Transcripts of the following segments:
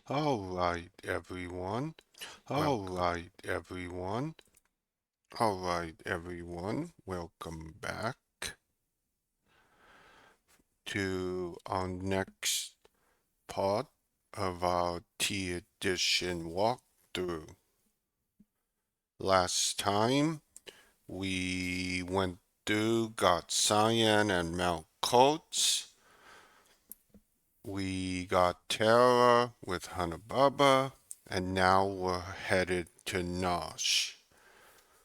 All right, everyone. All Welcome. right, everyone. All right, everyone. Welcome back to our next part of our T edition walkthrough. Last time we went through, got Cyan and Mount Coats. We got Terra with Hanababa, and now we're headed to Nosh.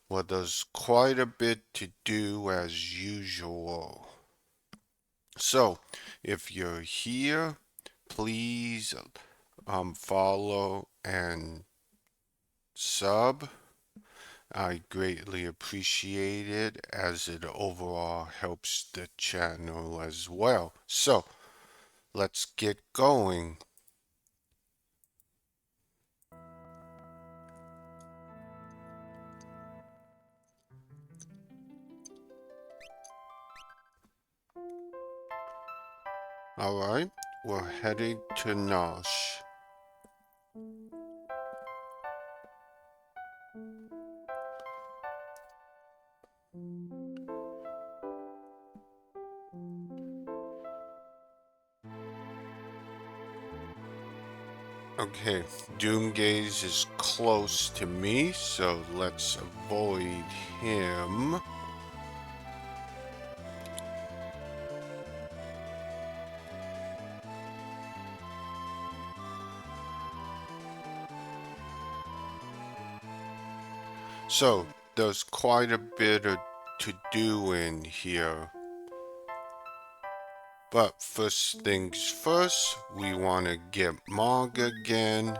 Well, there's quite a bit to do as usual. So, if you're here, please follow and sub. I greatly appreciate it as it overall helps the channel as well. So, let's get going. All right, we're heading to Nosh. Okay, Doomgaze is close to me, so let's avoid him. So, there's quite a bit of to do in here. But first things first, we want to get Mog again.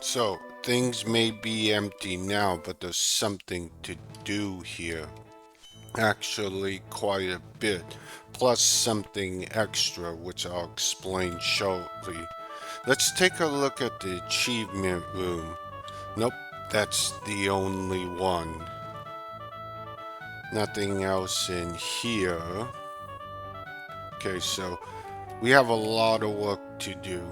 So, things may be empty now, but there's something to do here. Actually, quite a bit. Plus something extra, which I'll explain shortly. Let's take a look at the achievement room. Nope, that's the only one. Nothing else in here. Okay, so we have a lot of work to do.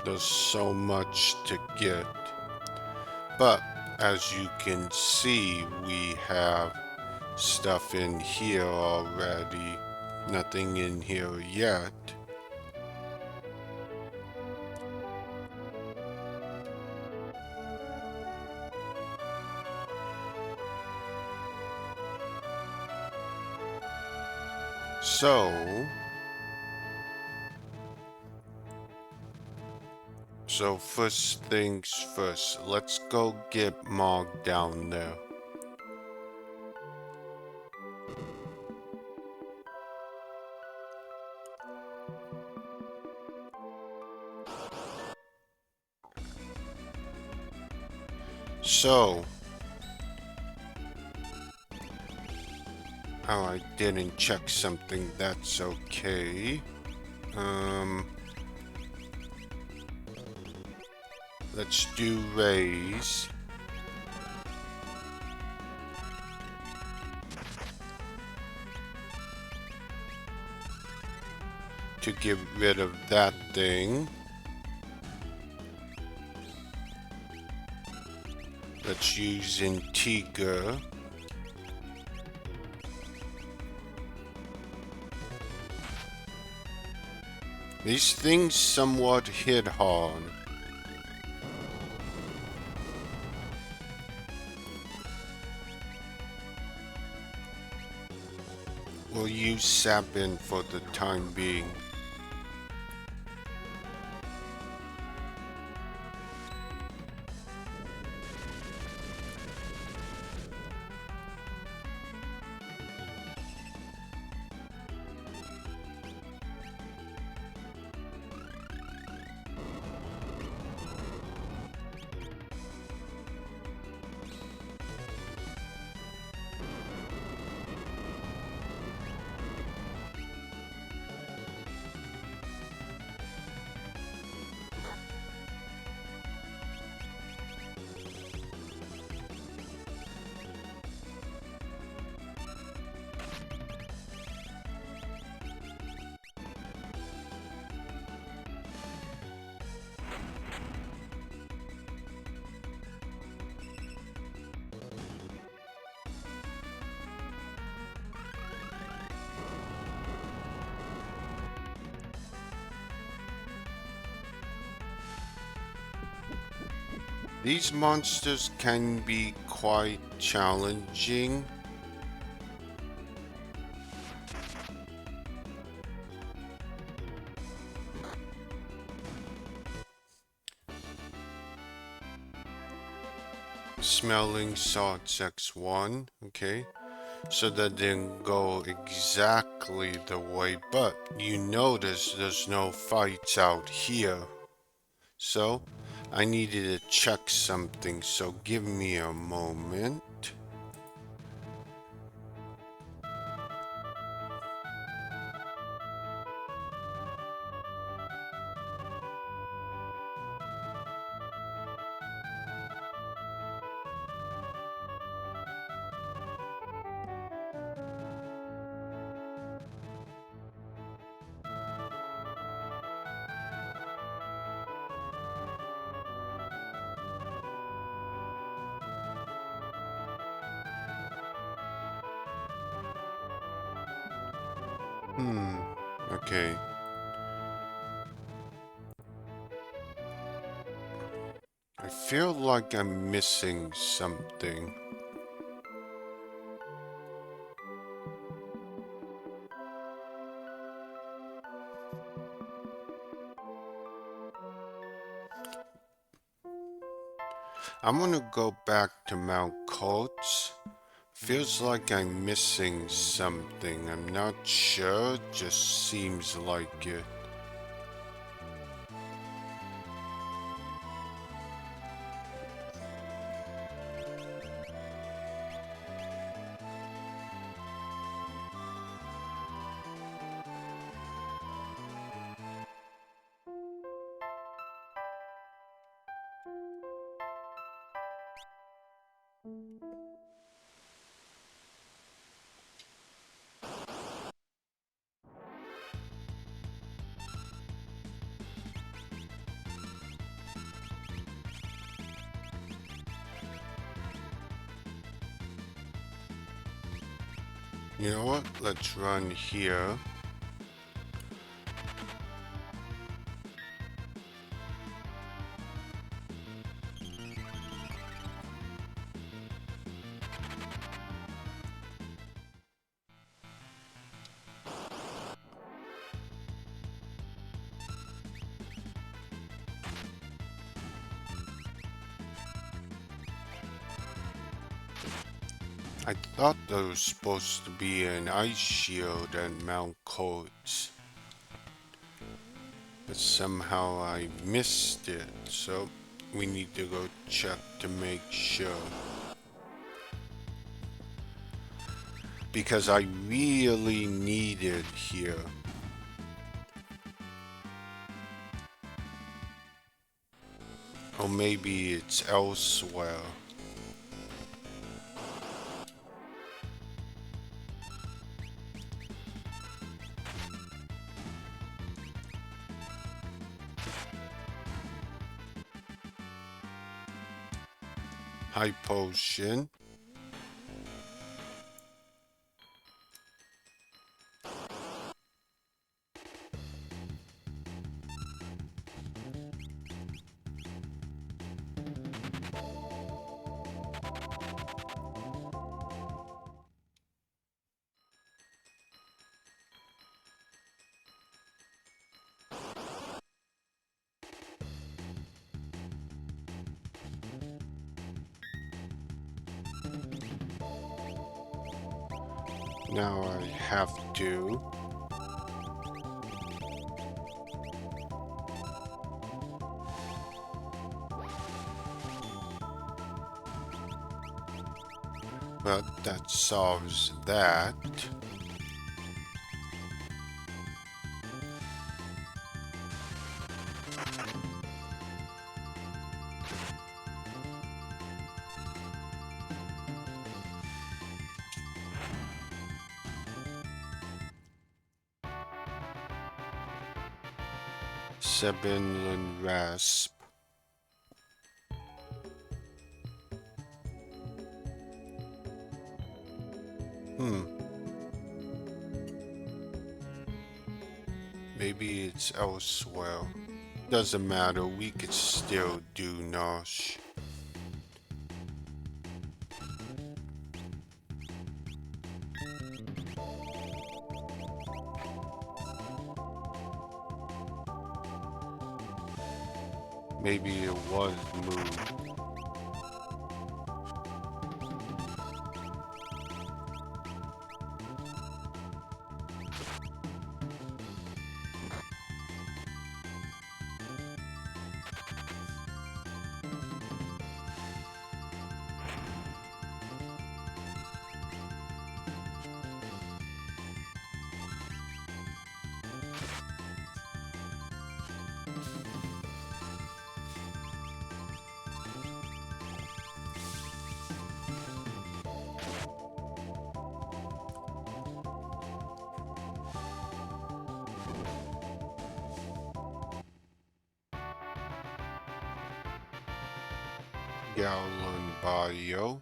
There's so much to get. But as you can see, we have stuff in here already. Nothing in here yet. So, first things first, let's go get Mog down there. So, oh, I didn't check something, that's okay. Um, let's do raise. To get rid of that thing. Let's use Antigua. These things somewhat hit hard. We'll use Sapin for the time being. These monsters can be quite challenging. Smelling salts X1, okay? So that didn't go exactly the way, but you notice there's no fights out here. So I needed to check something, so give me a moment. Okay. I feel like I'm missing something. I'm gonna go back to Mount Coates. Feels like I'm missing something. I'm not sure, just seems like it. You know what? Let's run here. I thought there was supposed to be an ice shield at Mount Coates, but somehow I missed it, so we need to go check to make sure. Because I really need it here. Or maybe it's elsewhere. High potion. Now I have to. Well, that solves that. Sebinlin Rasp. Maybe it's elsewhere. Doesn't matter, we could still do Nosh. Maybe it was moved. Gallon Bio.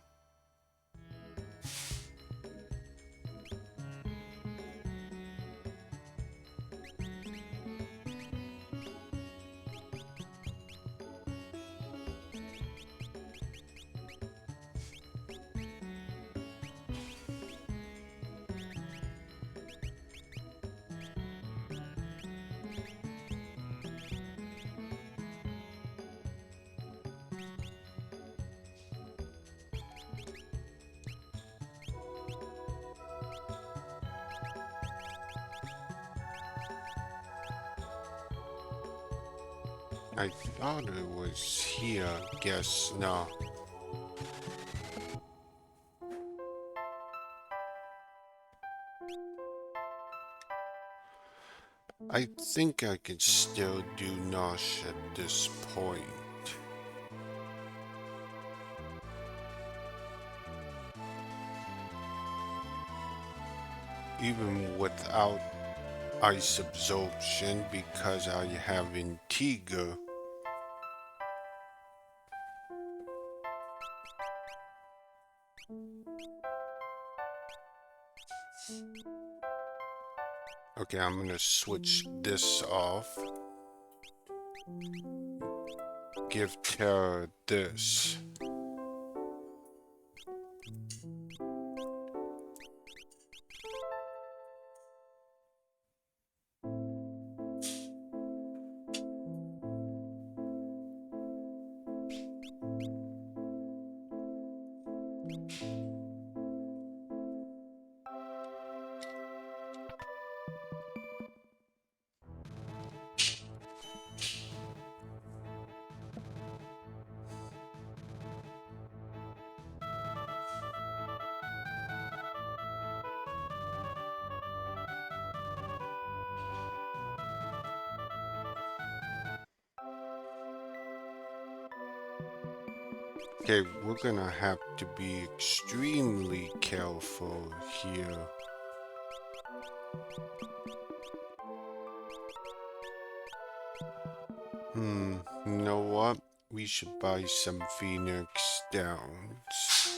I thought it was here. Guess no. I think I can still do Nosh at this point. Even without ice absorption because I have Antigua. Okay, I'm gonna switch this off. Give Terra this. Okay, we're gonna have to be extremely careful here. You know what? We should buy some Phoenix Downs.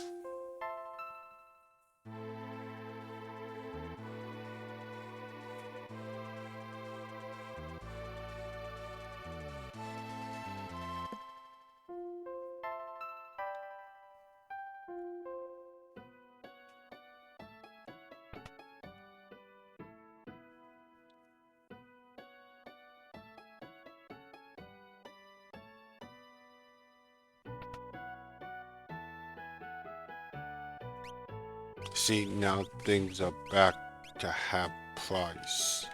See, now things are back to half price.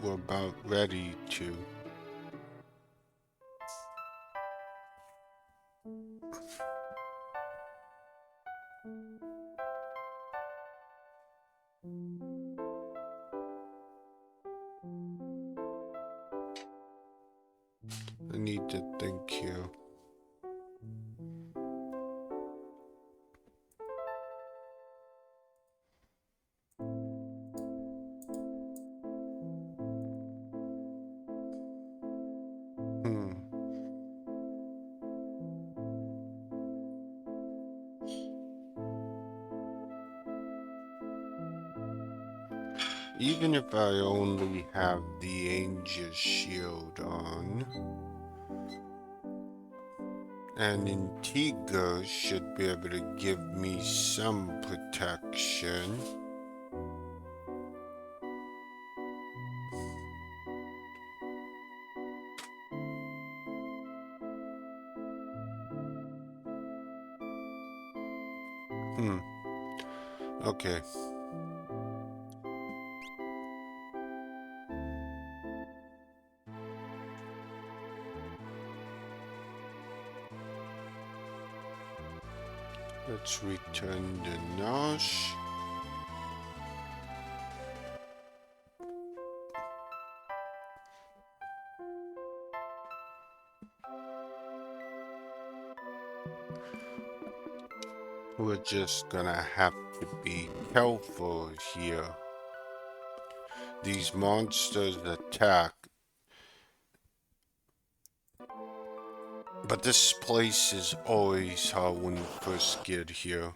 We're about ready to. I need to think here. Even if I only have the Angel Shield on, and Antigua should be able to give me some protection. Okay. Let's return the Nosh. We're just gonna have to be careful here. These monsters attack. But this place is always hard when you first get here.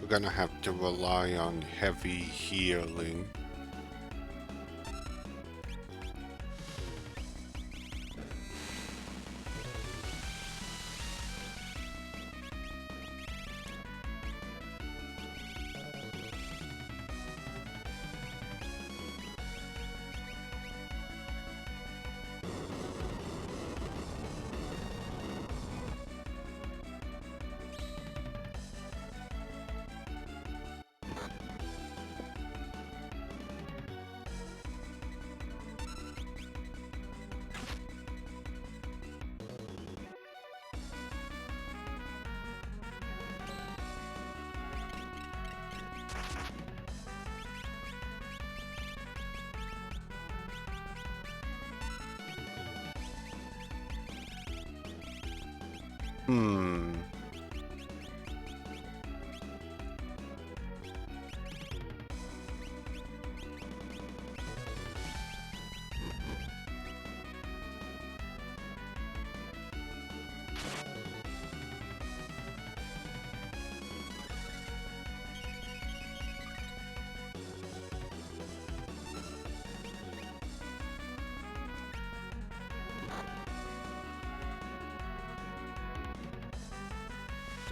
We're gonna have to rely on heavy healing. Hmm.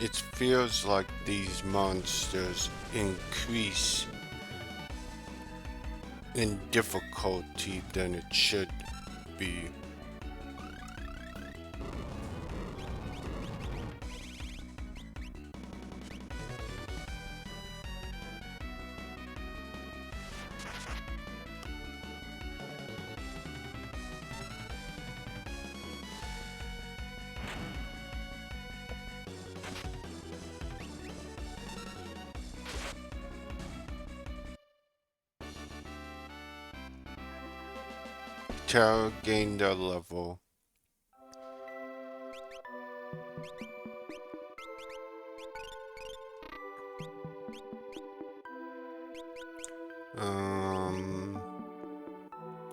It feels like these monsters increase in difficulty than it should be. Terra gained a level.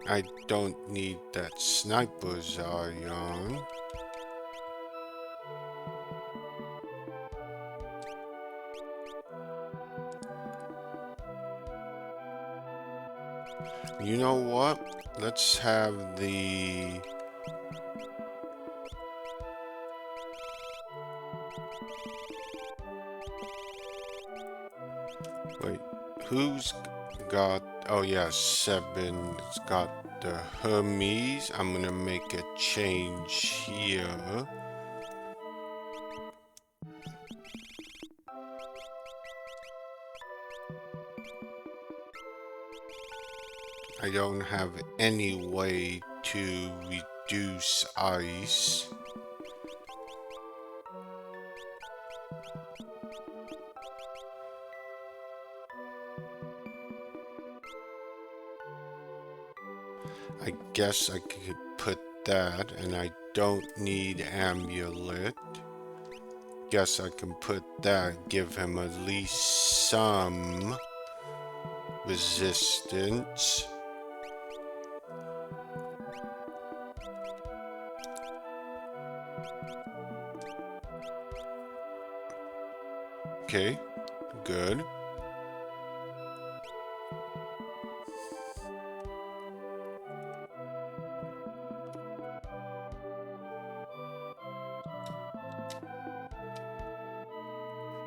I don't need that sniper's eye on. You know what? Let's have the Wait, who's got... Oh yeah, 7. It's got the Hermes. I'm gonna make a change here. I don't have any way to reduce ice. I guess I could put that, and I don't need amulet. Guess I can put that, give him at least some resistance. Okay, good.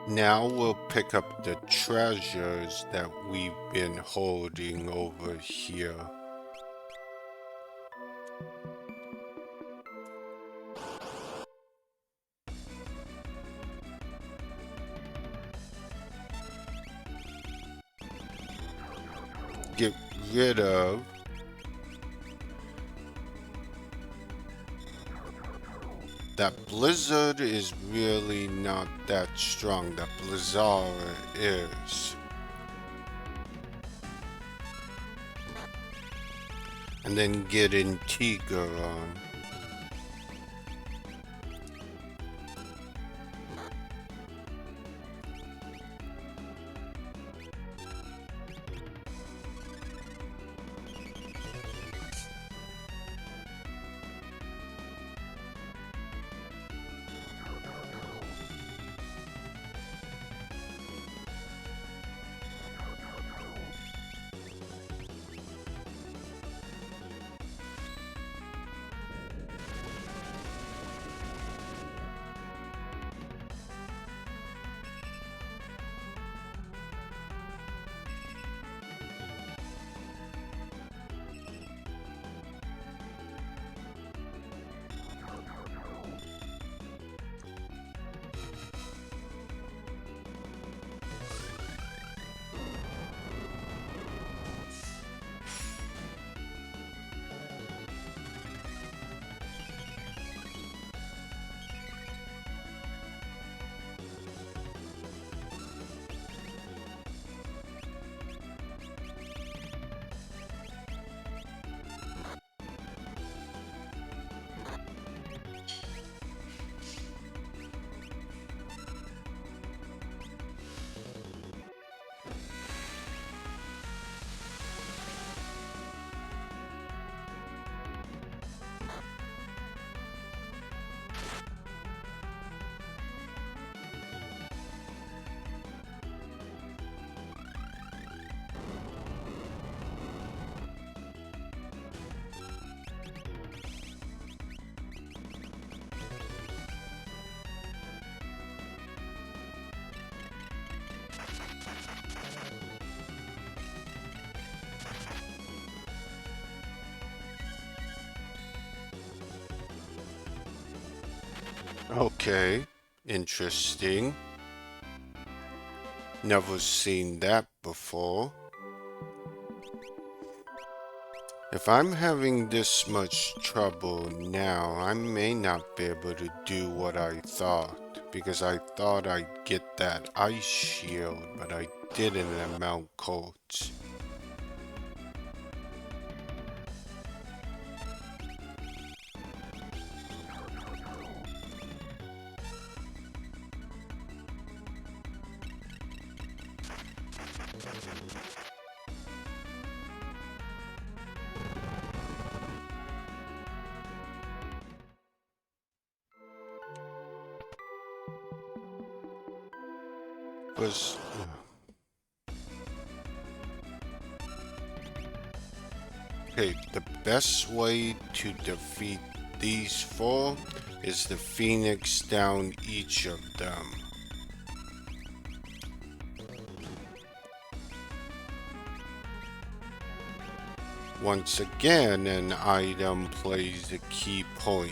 Now we'll pick up the treasures that we've been holding over here. Get rid of that blizzard is really not that strong. That blizzard is. And then get Antigua on. Okay, interesting. Never seen that before. If I'm having this much trouble now, I may not be able to do what I thought, because I thought I'd get that ice shield, but I didn't at Mount Coates. Was okay, the best way to defeat these four is the phoenix down each of them. Once again, an item plays a key point.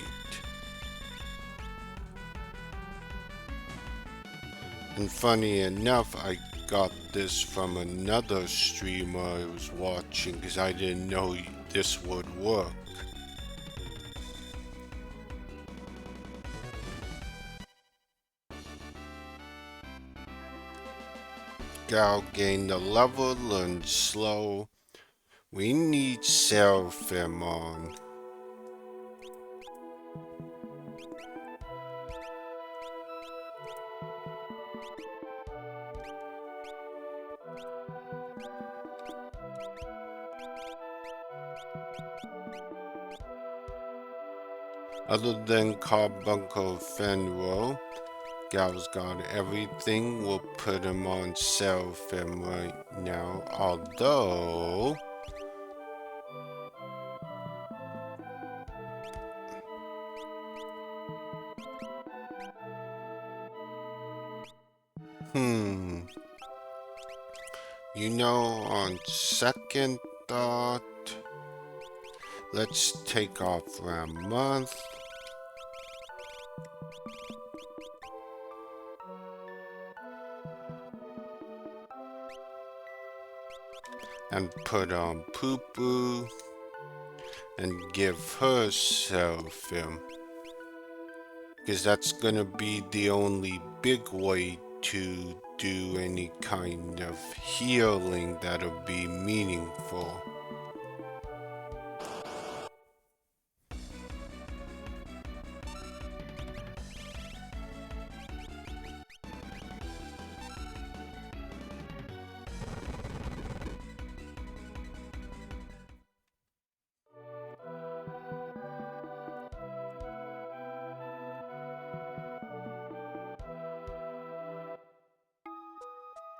And funny enough, I got this from another streamer I was watching because I didn't know this would work. Gal gained a level, learned slow. We need Seraphim on. Other than Carbuncle Fenro, Gal's got everything. We'll put him on Seraphim right now. Although, you know, on second thought, let's take off Ramonth. And put on Poo Poo and give her Seraphim. Because that's gonna be the only big way to do any kind of healing that'll be meaningful.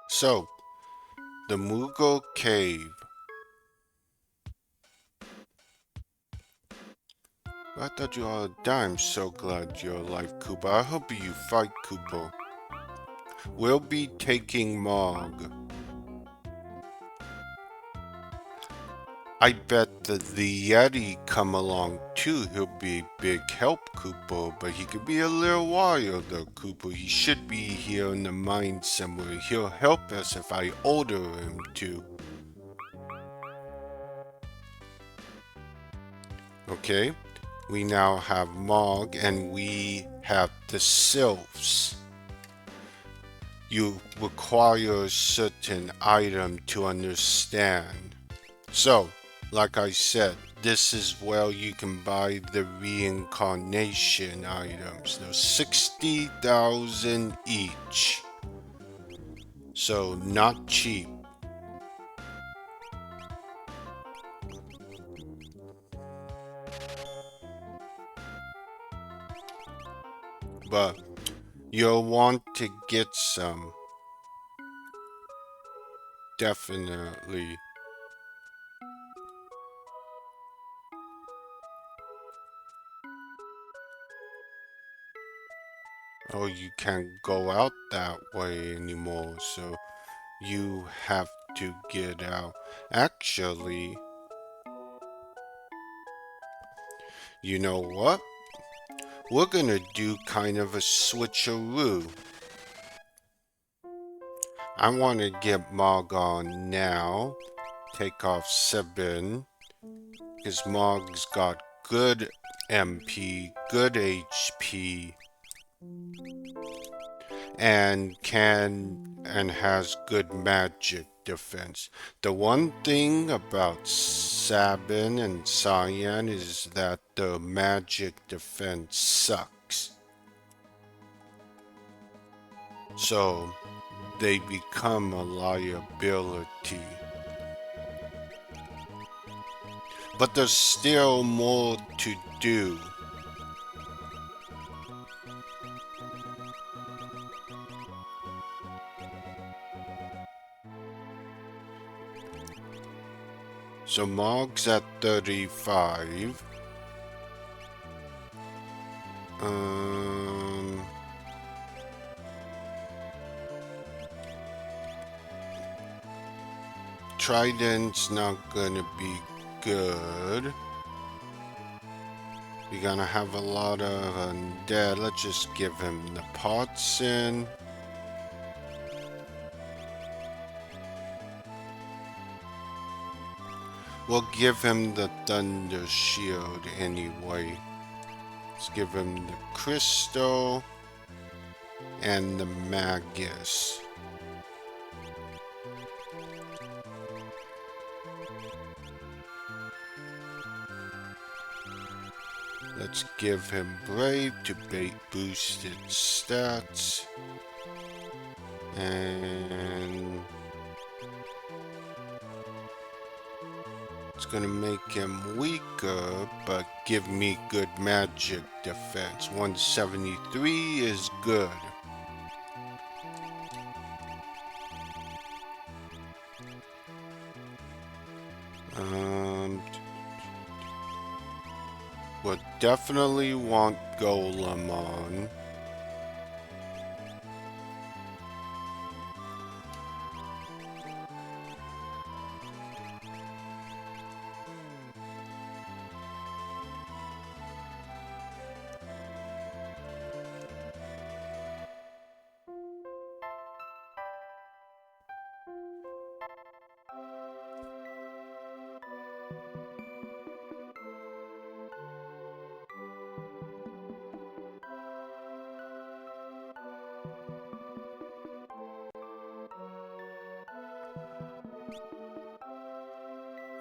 So, the Moogle Cave. I thought you all died. I'm so glad you're alive, Koopa. I hope you fight, Koopa. We'll be taking Mog. I bet that the Yeti come along too. He'll be a big help, Koopa, but he could be a little while though, Koopa. He should be here in the mine somewhere. He'll help us if I order him to. Okay, we now have Mog and we have the Sylphs. You require a certain item to understand. So, like I said, this is where you can buy the reincarnation items. They're 60,000 each. So, not cheap. But you'll want to get some. Definitely. Oh, you can't go out that way anymore, so you have to get out. Actually, you know what? We're gonna do kind of a switcheroo. I want to get Mog on now. Take off Sebin. Because Mog's got good MP, good HP. And has good magic defense. The one thing about Sabin and Cyan is that the magic defense sucks. So they become a liability. But there's still more to do. So Mog's at 35. Um, Trident's not gonna be good. We're gonna have a lot of undead. Let's just give him the pots in. We'll give him the Thunder Shield anyway. Let's give him the Crystal and the Magus. Let's give him Brave to boost its stats. And it's gonna make him weaker, but give me good magic defense. 173 is good. We'll definitely want Golem on.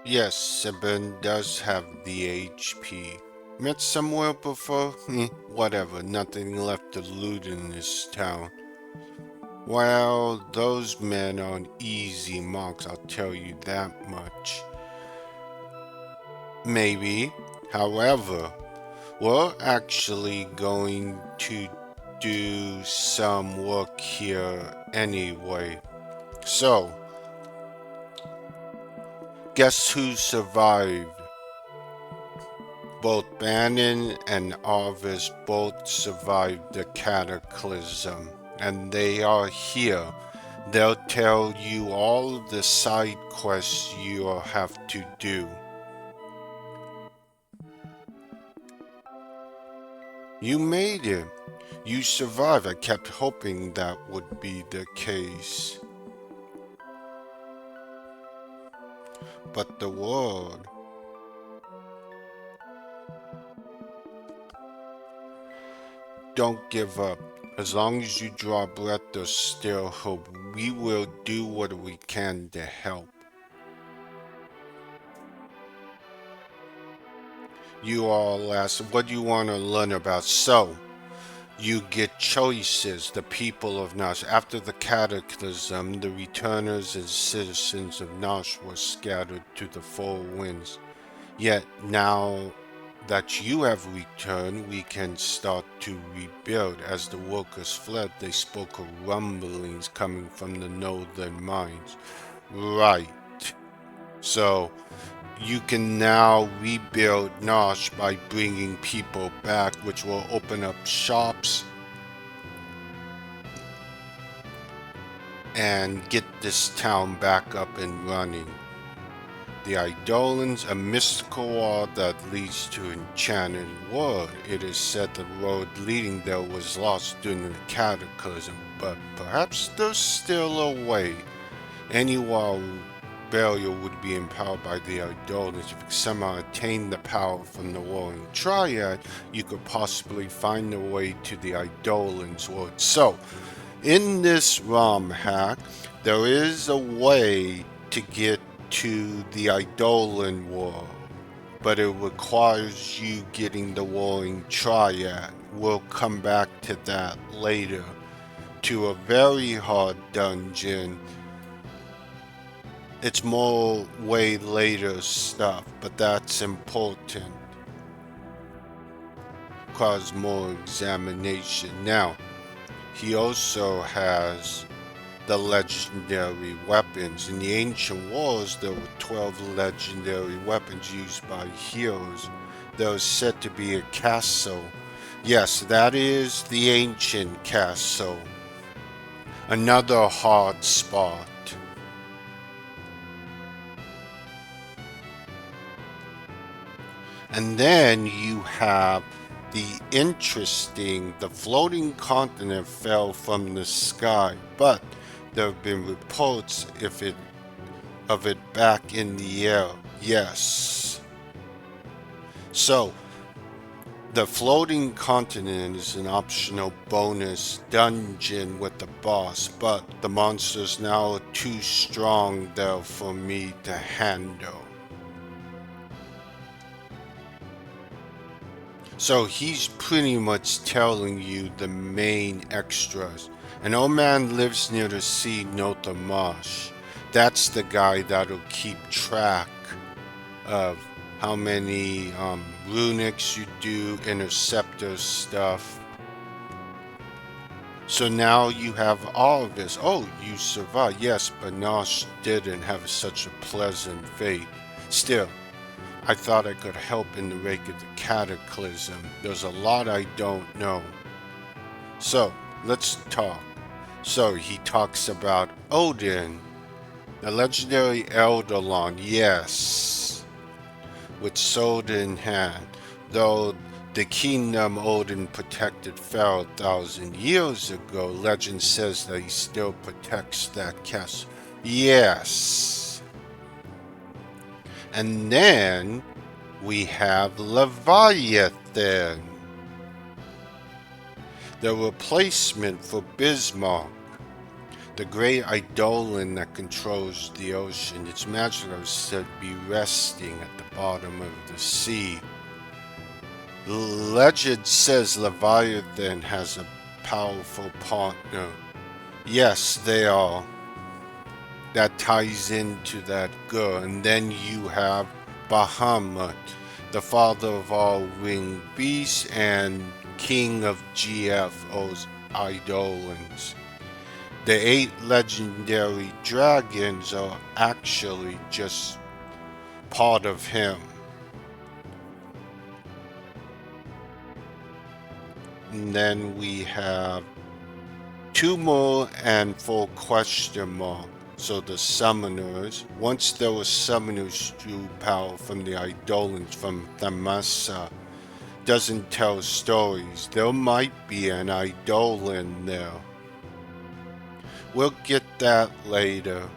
Yes, Sibin does have the HP. Met somewhere before? Whatever, nothing left to loot in this town. Well, those men aren't easy marks, I'll tell you that much. Maybe. However, we're actually going to do some work here anyway. So, guess who survived? Both Bannon and Arvis both survived the cataclysm, and they are here. They'll tell you all the side quests you'll have to do. You made it. You survived. I kept hoping that would be the case. But the world... Don't give up. As long as you draw breath, there's still hope. We will do what we can to help. You all ask, what do you want to learn about? So, you get choices. The people of Nosh. After the cataclysm, the returners and citizens of Nosh were scattered to the four winds. Yet now that you have returned, we can start to rebuild. As the workers fled, they spoke of rumblings coming from the northern mines. Right. So, you can now rebuild Nosh by bringing people back, which will open up shops and get this town back up and running. The Eidolons, a mystical wall that leads to enchanted world. It is said the road leading there was lost during the cataclysm, but perhaps there's still a way. Any wall barrier would be empowered by the Eidolons. If you somehow attain the power from the Warring Triad, you could possibly find a way to the Eidolons' world. So, in this ROM hack, there is a way to get to the Eidolon world, but it requires you getting the Warring Triad. We'll come back to that later. To a very hard dungeon. It's more way later stuff, but that's important. Cause more examination. Now, he also has the legendary weapons. In the ancient wars, there were 12 legendary weapons used by heroes. There was said to be a castle Yes, that is the ancient castle. Another hot spot. And then you have the floating continent fell from the sky, but there have been reports of it back in the air. Yes. So, the floating continent is an optional bonus dungeon with the boss, but the monsters now are too strong there for me to handle. So he's pretty much telling you the main extras. An old man lives near the sea north of Marsh. That's the guy that'll keep track of how many runics you do, interceptor stuff. So now you have all of this. Oh, you survived. Yes, but Nosh didn't have such a pleasant fate. Still, I thought I could help in the wake of the cataclysm. There's a lot I don't know. So, let's talk. So, he talks about Odin, the legendary Eldalon, yes, with sword in hand. Though the kingdom Odin protected fell 1,000 years ago, legend says that he still protects that castle. Yes. And then we have Leviathan, the replacement for Bismarck, the great eidolon that controls the ocean. Its magic is said to be resting at the bottom of the sea. Legend says Leviathan has a powerful partner. Yes, they are. That ties into that girl. And then you have Bahamut, the father of all winged beasts and king of GFO's eidolons. The 8 legendary dragons are actually just part of him. And then we have 2 more and 4 question mark. So the summoners, once there were summoners drew power from the eidolons from Thamasa, doesn't tell stories. There might be an eidolon there. We'll get that later.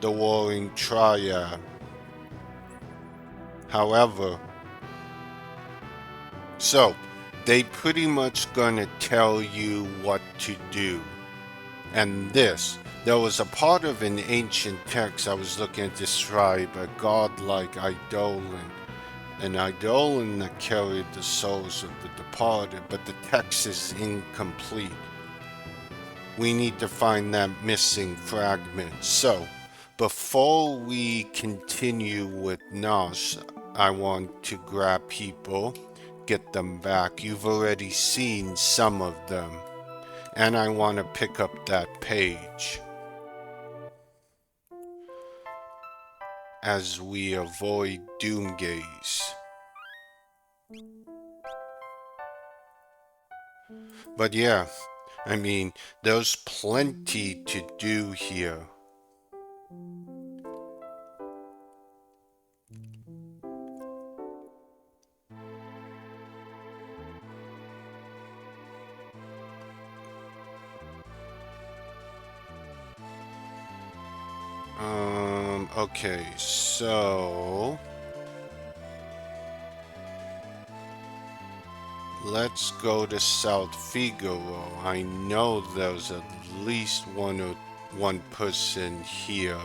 The Warring Triad. However, so they pretty much gonna tell you what to do. And this, there was a part of an ancient text I was looking to describe a godlike eidolon. An eidolon that carried the souls of the departed, but the text is incomplete. We need to find that missing fragment. So, before we continue with Nosh, I want to grab people, get them back. You've already seen some of them. And I want to pick up that page as we avoid Doomgaze. But yeah, I mean, there's plenty to do here. Okay, so let's go to South Figaro. I know there's at least one person here.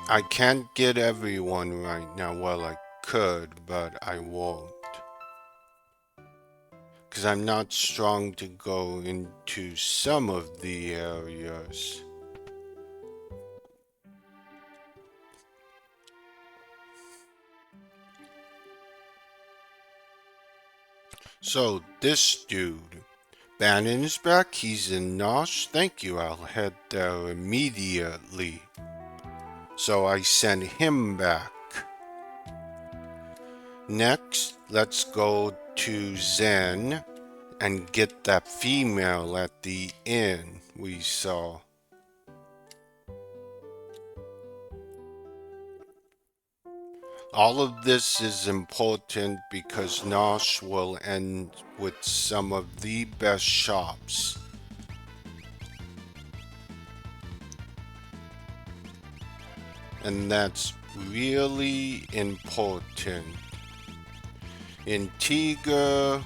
I can't get everyone right now. Well, I could, but I won't. Because I'm not strong to go into some of the areas. So, this dude, Bannon is back. He's in Nosh. Thank you. I'll head there immediately. So I send him back. Next, let's go to Zen and get that female at the inn we saw. All of this is important because Nosh will end with some of the best shops. And that's really important. Antigua.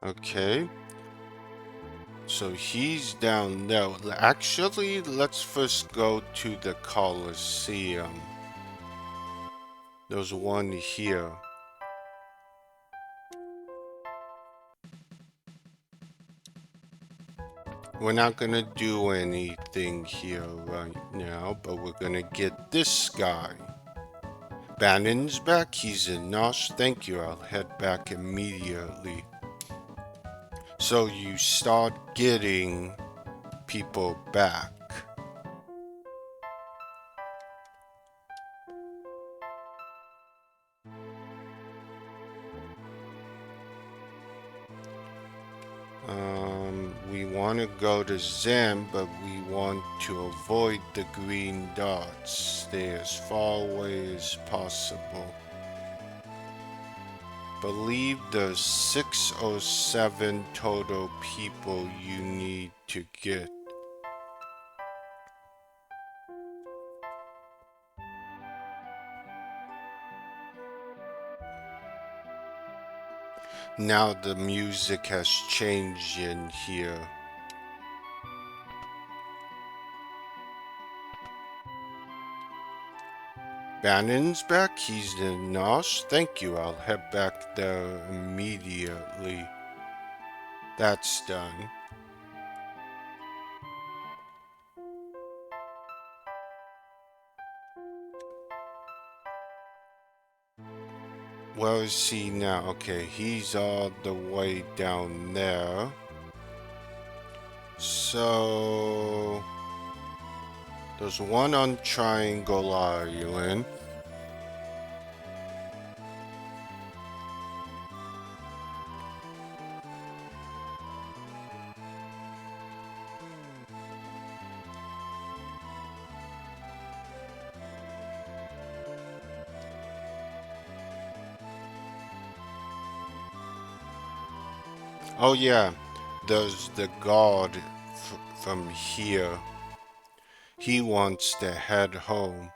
Okay. So he's down there. Actually, let's first go to the Colosseum. There's one here. We're not gonna do anything here right now, but we're gonna get this guy. Bannon's back. He's in Nosh. Thank you. I'll head back immediately. So you start getting people back. We want to go to Zen, but we want to avoid the green dots. Stay as far away as possible. Believe there's 6 or 7 total people you need to get. Now the music has changed in here. Bannon's back. He's in Nosh. Thank you. I'll head back there immediately. That's done. Where is he now? Okay, he's all the way down there. So there's one on Triangle Island. Oh yeah, there's the guard from here. He wants to head home.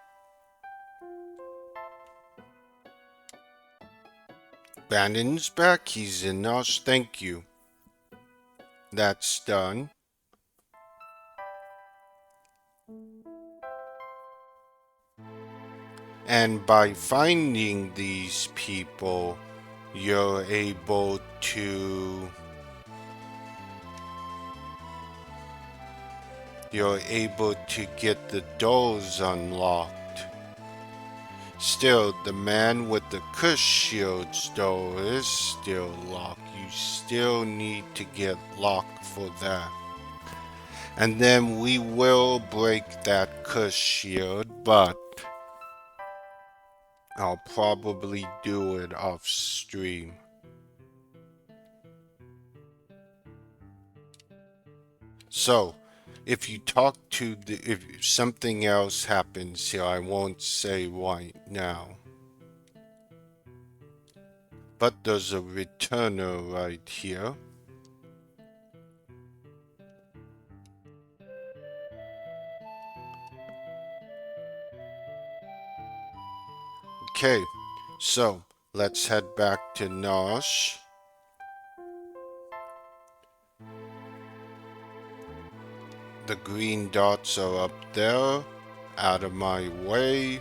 Bannon's back. He's in Nosh. Thank you. That's done. And by finding these people, you're able to get the doors unlocked. Still, the man with the Kush Shield's door is still locked. You still need to get locked for that. And then we will break that Kush Shield, but I'll probably do it off stream. So, if you talk to if something else happens here, I won't say right now. But there's a returner right here. Okay, so let's head back to Nosh. The green dots are up there, out of my way,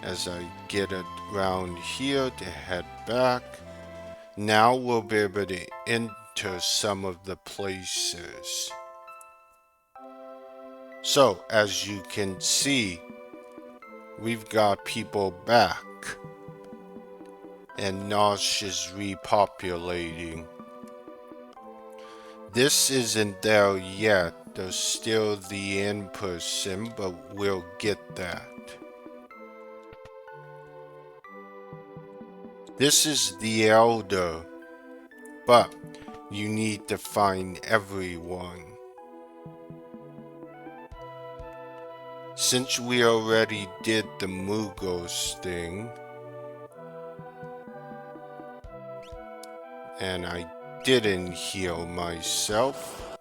as I get it around here to head back. Now we'll be able to enter some of the places. So, as you can see, we've got people back. And Nosh is repopulating. This isn't there yet. There's still the in-person, but we'll get that. This is the elder, but you need to find everyone. Since we already did the Mugos thing, and I didn't heal myself.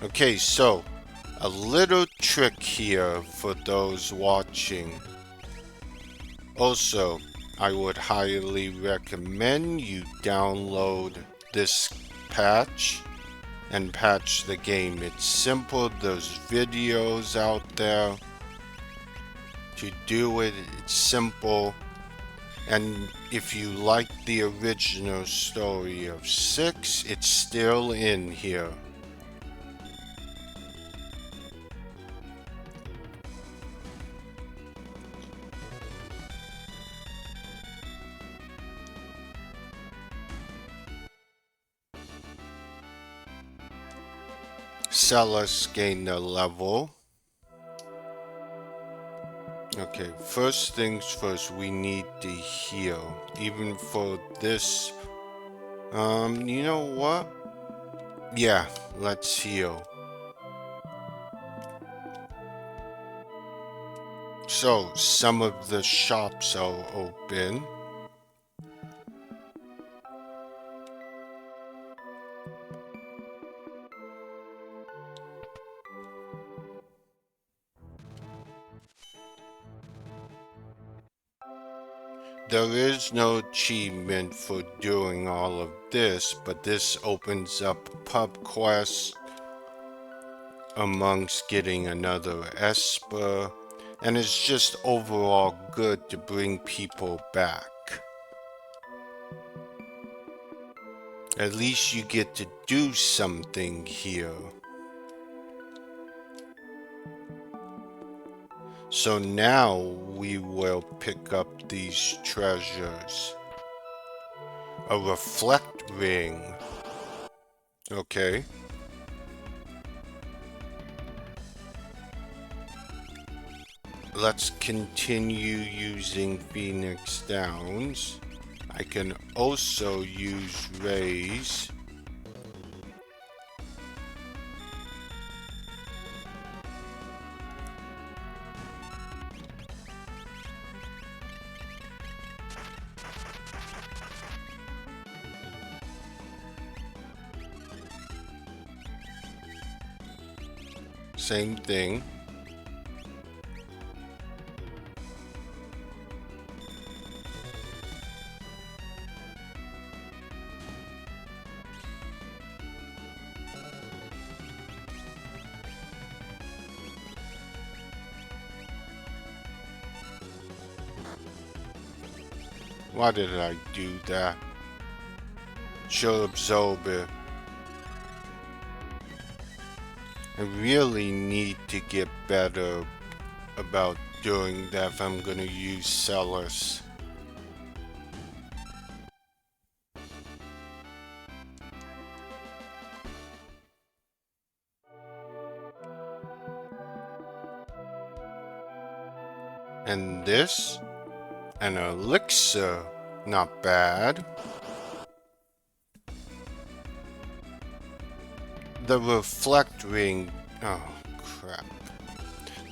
Okay, so a little trick here for those watching. Also, I would highly recommend you download this patch and patch the game. It's simple, there's videos out there to do it. It's simple. And if you like the original story of 6, it's still in here. Celes gained a level. Okay, first things first, we need to heal. Even for this, you know what? Yeah, let's heal. So, some of the shops are open. There is no achievement for doing all of this, but this opens up pub quests amongst getting another Esper, and it's just overall good to bring people back. At least you get to do something here. So now we will pick up these treasures. A reflect ring. Okay. Let's continue using Phoenix Downs. I can also use Rays. Same thing. Why did I do that? Should absorb it. I really need to get better about doing that if I'm gonna use Celes. And this? An elixir. Not bad. The reflect ring. Oh, crap.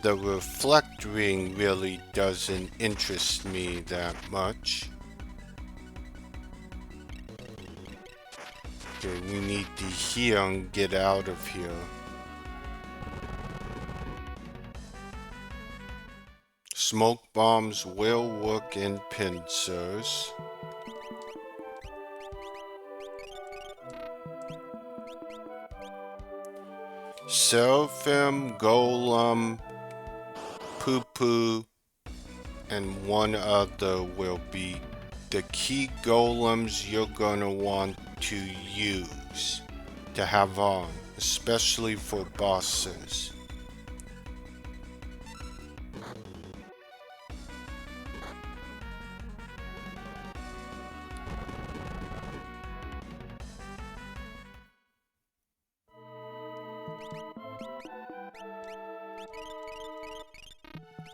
The reflect ring really doesn't interest me that much. Okay, we need to heal and get out of here. Smoke bombs will work in pincers. Seraphim, Golem, Poo Poo, and one other will be the key golems you're gonna want to use to have on, especially for bosses.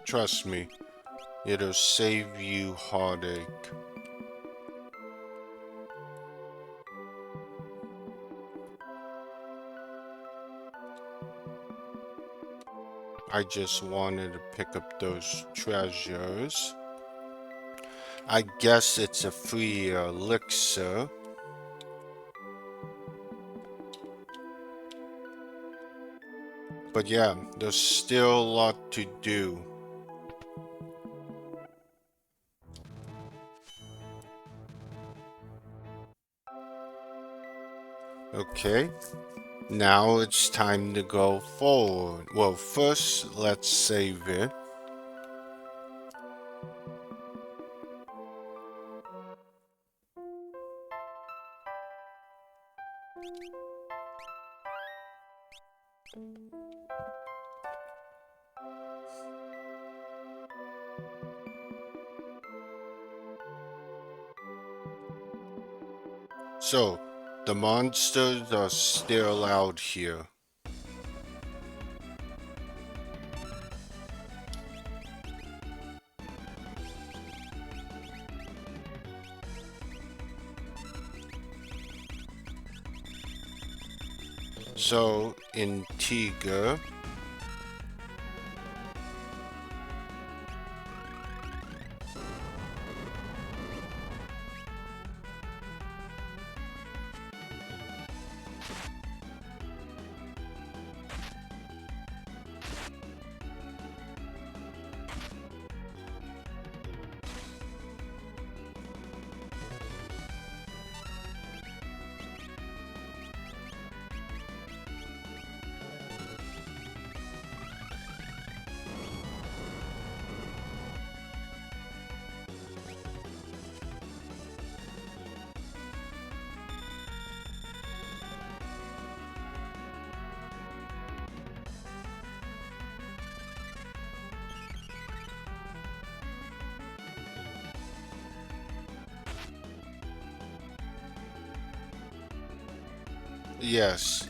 Trust me, it'll save you heartache. I just wanted to pick up those treasures. I guess it's a free elixir. But yeah, there's still a lot to do. Okay, now it's time to go forward. Well, first, let's save it. So, the monsters are still out here. So, in Tiga, yes,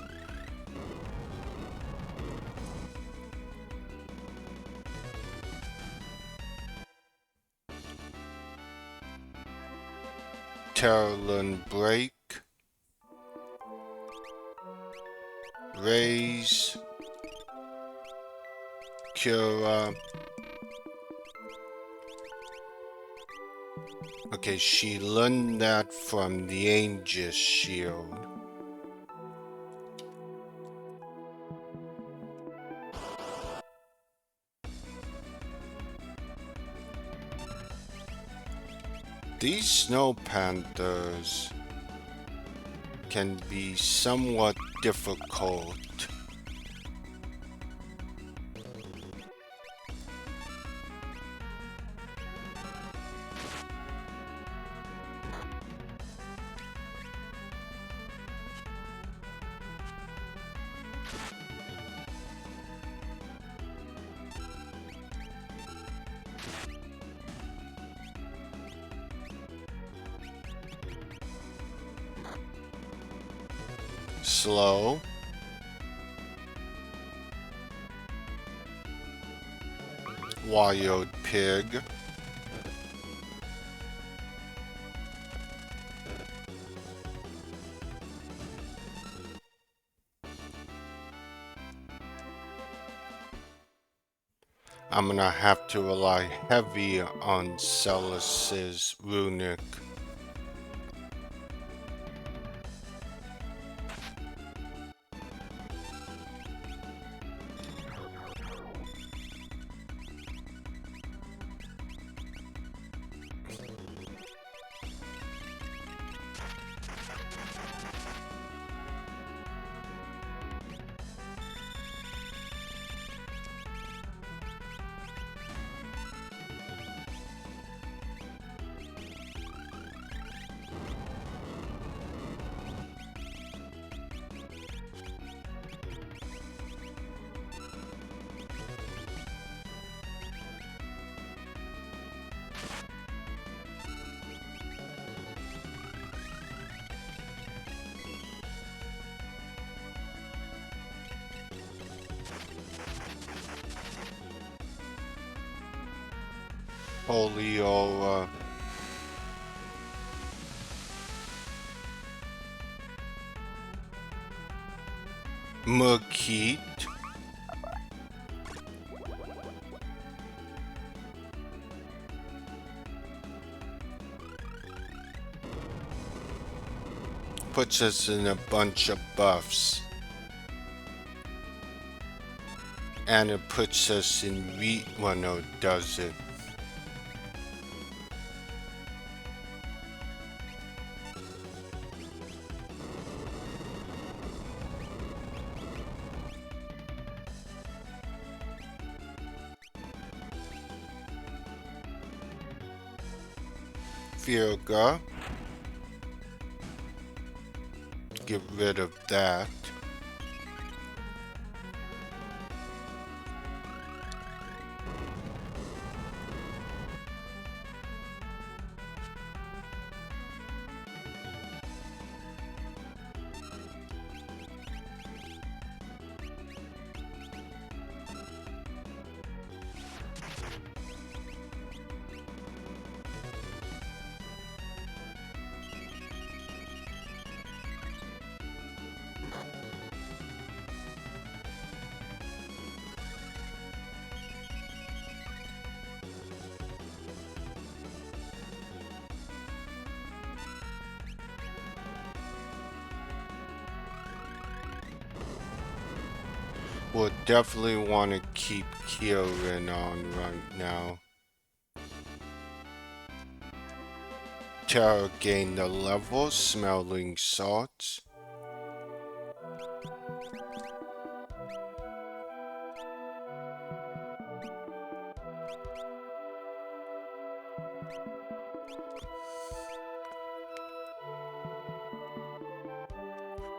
Terran Break, Raise, Cura. Okay, she learned that from the Aegis Shield. These snow panthers can be somewhat difficult. Slow. Wild Pig. I'm gonna have to rely heavy on Celis's runic. Poliola. Mugheat. Puts us in a bunch of buffs. And it puts us in well, no, it doesn't. Virga. Get rid of that. We'll definitely want to keep Kyurem on right now. Terra gained the level, smelling salts.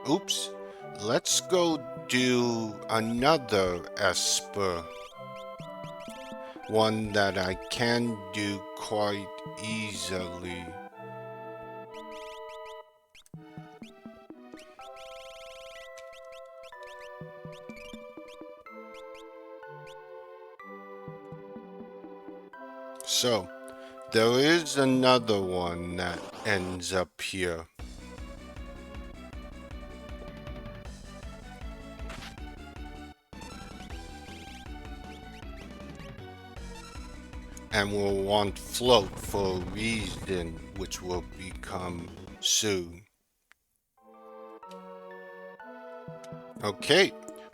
Oops. Let's go do another Esper. One that I can do quite easily. So, there is another one that ends up here. And we'll want float for a reason, which will become soon. Okay,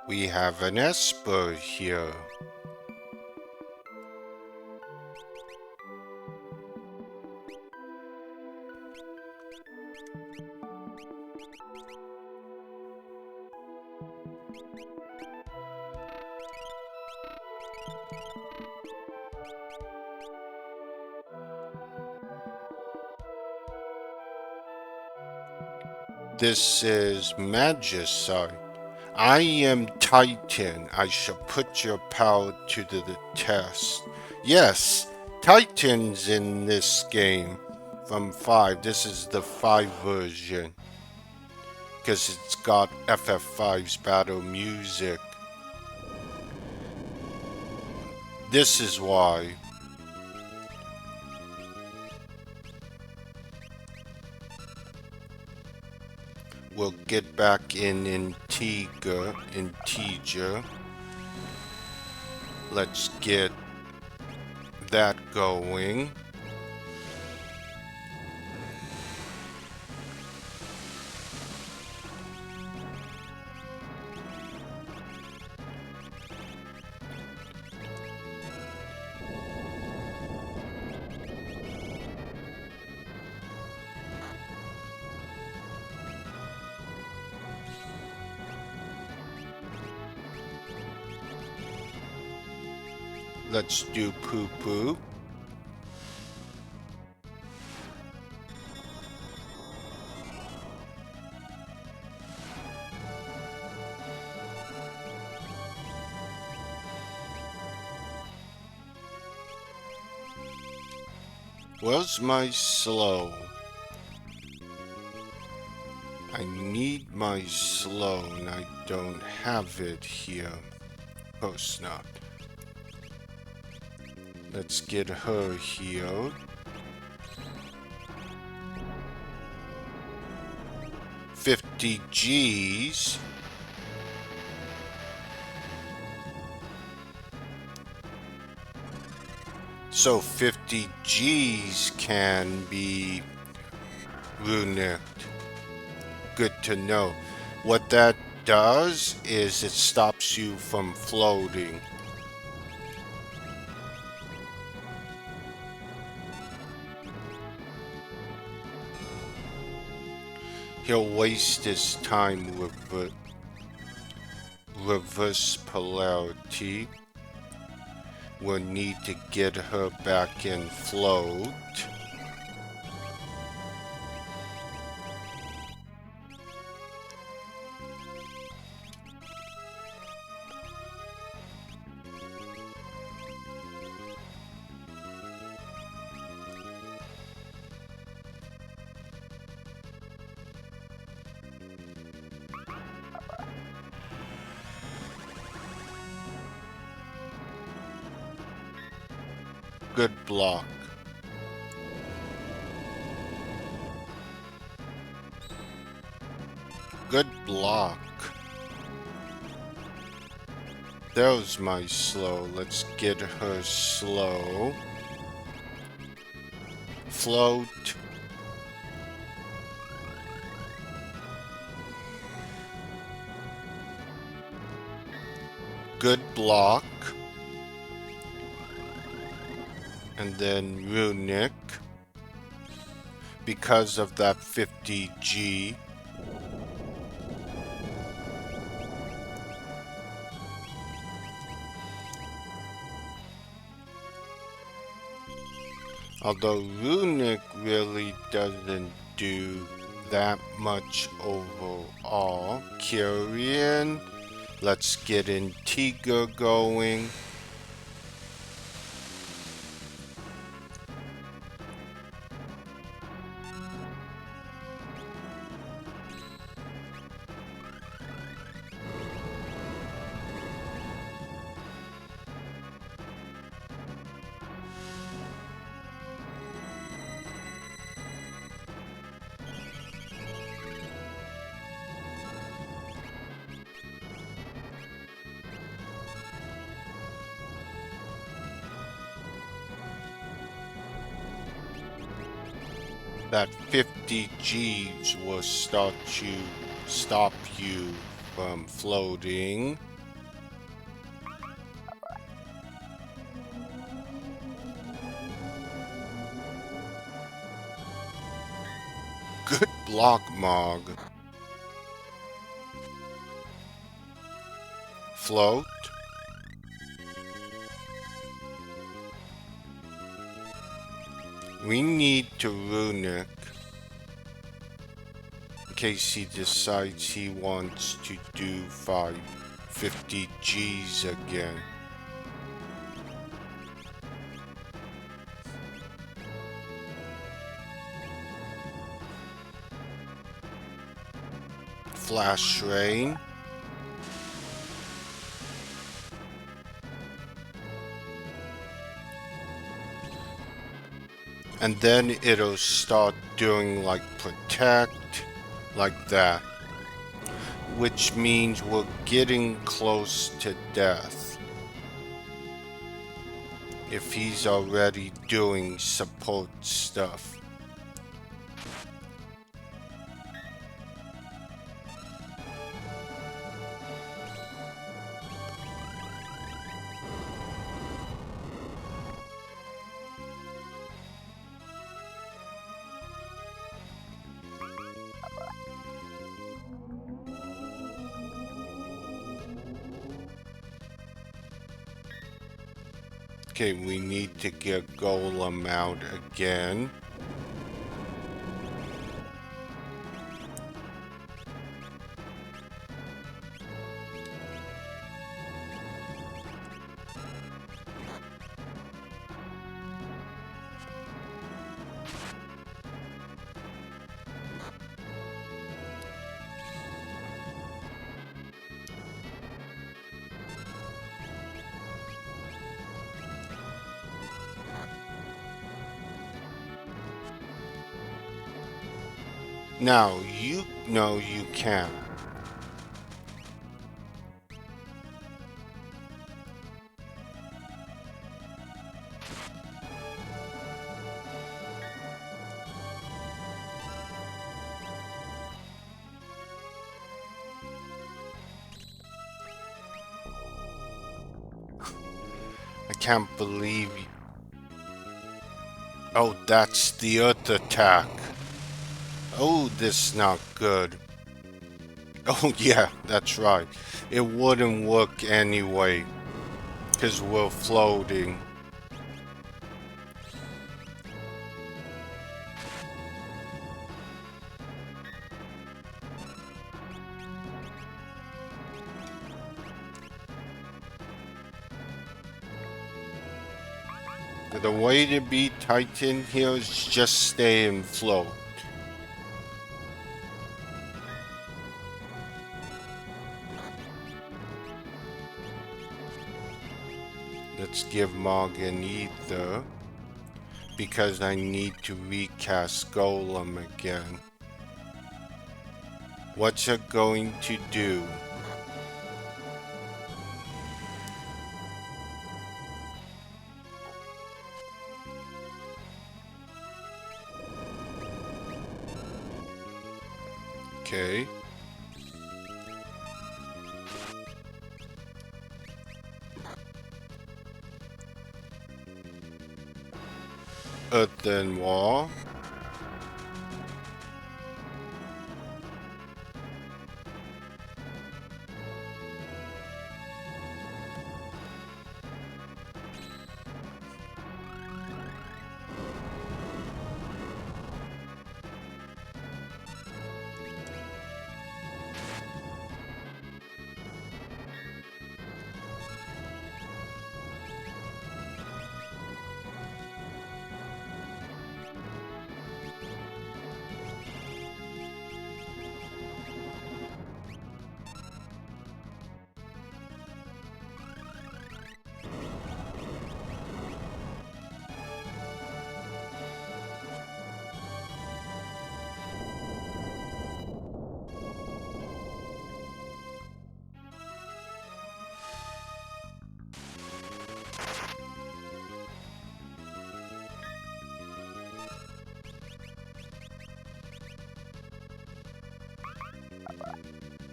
we have an Esper here. This is Magicite. I am Titan. I shall put your power to the test. Yes, Titan's in this game from 5. This is the 5 version. Because it's got FF5's battle music. This is why. We'll get back in Integer. Let's get that going. Let's do poo poo. Where's my slow? I need my slow and I don't have it here. Post not. Let's get her healed. 50 G's. So 50 G's can be runicked. Good to know. What that does is it stops you from floating. He'll waste his time with reverse polarity. We'll need to get her back in float. Good block. Good block. There's my slow. Let's get her slow. Float. Good block. And then runic. Because of that 50G. Although runic really doesn't do that much overall. Kyrian. Let's get Antigua going. That 50 G's will stop you from floating. Good block, Mog. Float. We need to runic in case he decides he wants to do 50 G's again. Flash rain. And then it'll start doing like protect, like that. Which means we're getting close to death. If he's already doing support stuff. Okay, we need to get Golem out again. Now, you know you can. I can't believe you. Oh, that's the Earth attack. Oh, this is not good. Oh, yeah, that's right. It wouldn't work anyway, because we're floating. The way to beat Titan here is just stay and float. Let's give Morgan Ether, because I need to recast Golem again. What's it going to do? Okay. Earthen wall.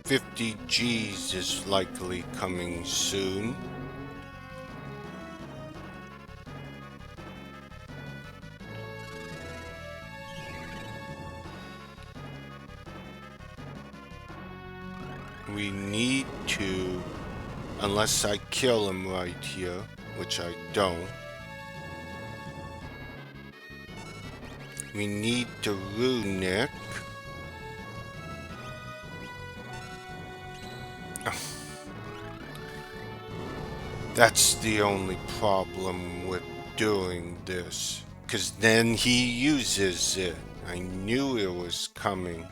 $50 is likely coming soon. We need to, unless I kill him right here, which I don't. We need to runic. That's the only problem with doing this. Because then he uses it. I knew it was coming.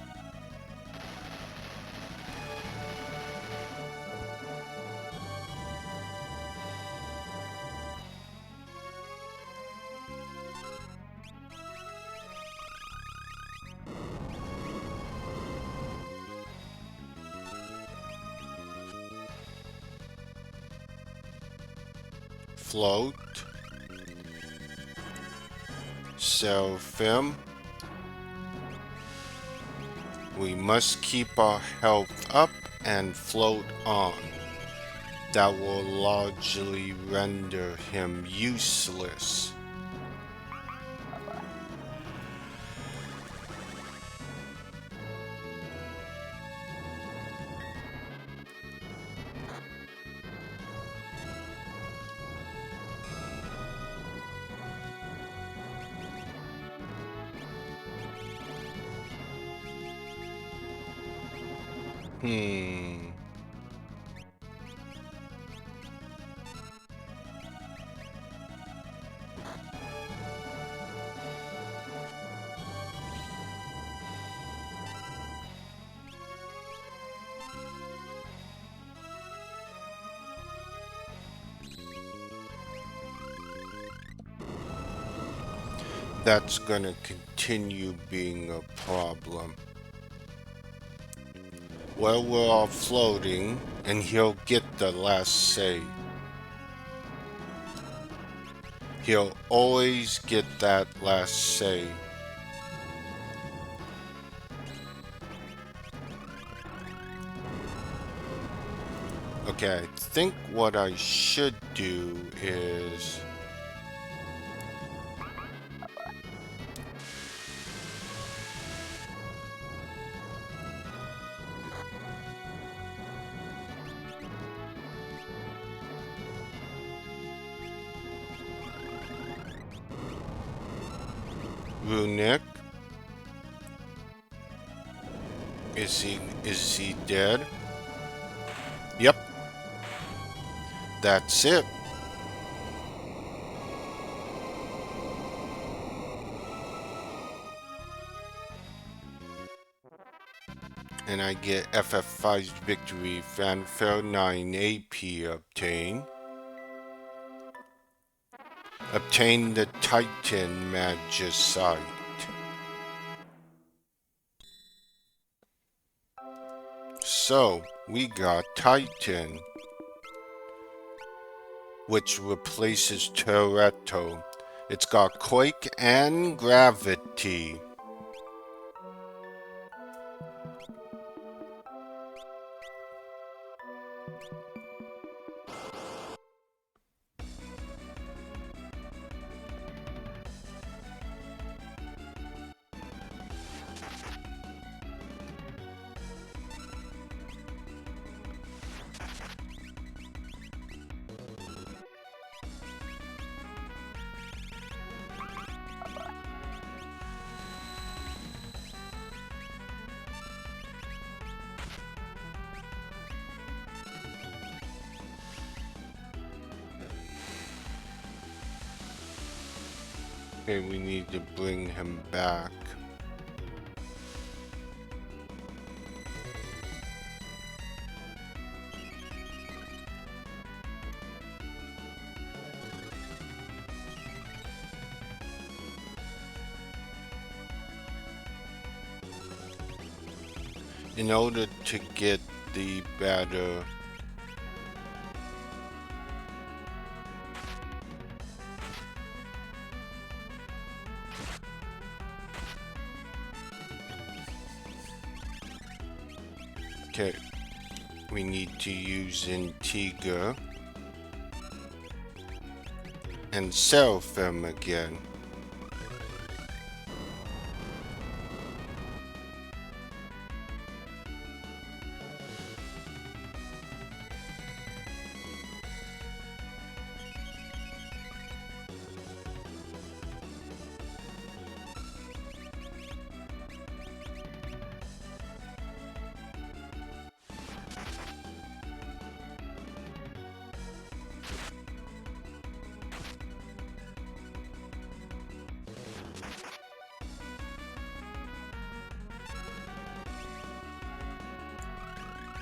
Float. Seraphim. We must keep our health up and float on. That will largely render him useless. That's gonna continue being a problem. Well, we're all floating, and he'll get the last say. He'll always get that last say. Okay, I think what I should do is... Runic? Is he dead? Yep, that's it. And I get FF5's victory, fanfare 9 AP obtain. Obtain the Titan Magicite. So, we got Titan, which replaces Toretto. It's got Quake and Gravity. Okay, we need to bring him back. In order to get the better... Okay, we need to use Antigua and Seraphim again.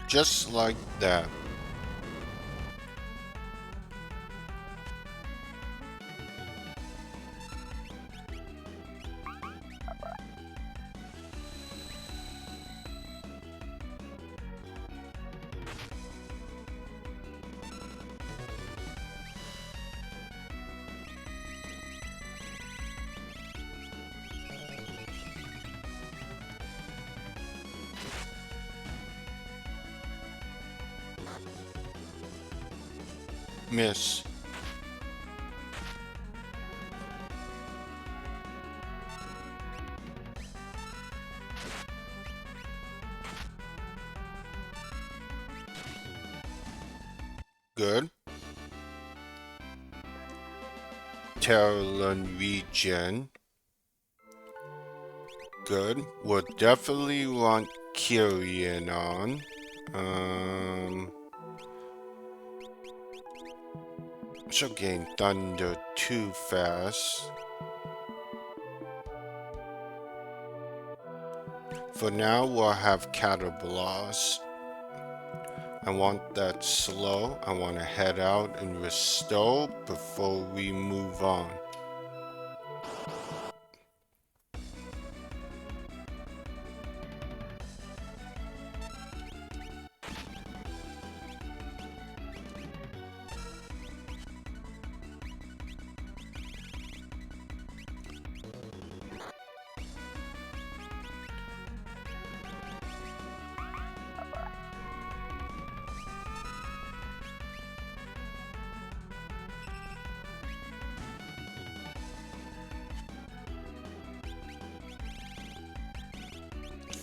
Just like that. Miss. Good. Terran regen. Good. We'll definitely want Kyrian on. She'll gain Thunder too fast. For now, we'll have Catablast. I want that slow. I want to head out and restore before we move on.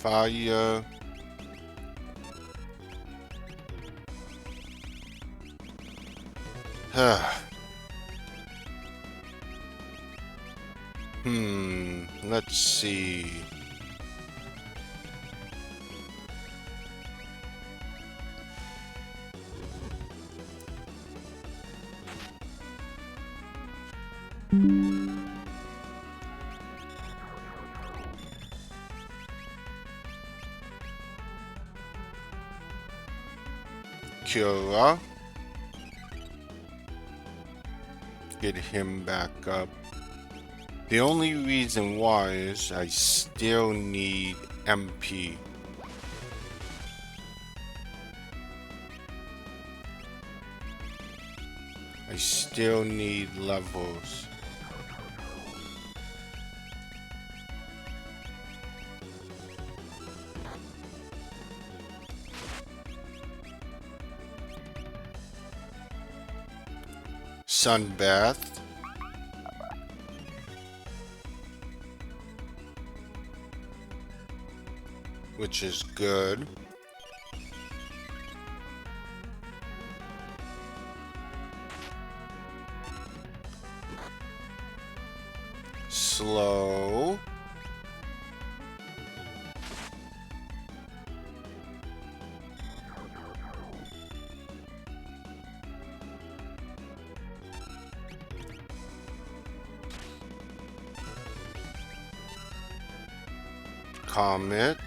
Fire. Let's see. Cura. Get him back up. The only reason why is I still need MP. I still need levels. Sunbath. Which is good. Slow. Comet.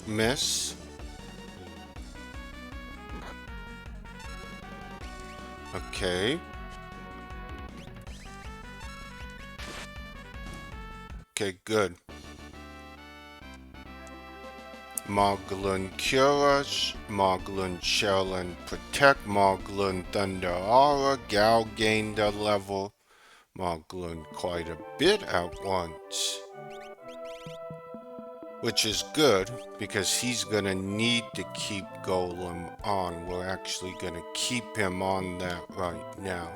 Miss. Okay. Okay, good. Moglin Curious, Moglin Shell and Protect, Moglin Thunder Aura. Gal gained a level. Moglin quite a bit at once. Which is good, because he's gonna need to keep Golem on. We're actually gonna keep him on that right now.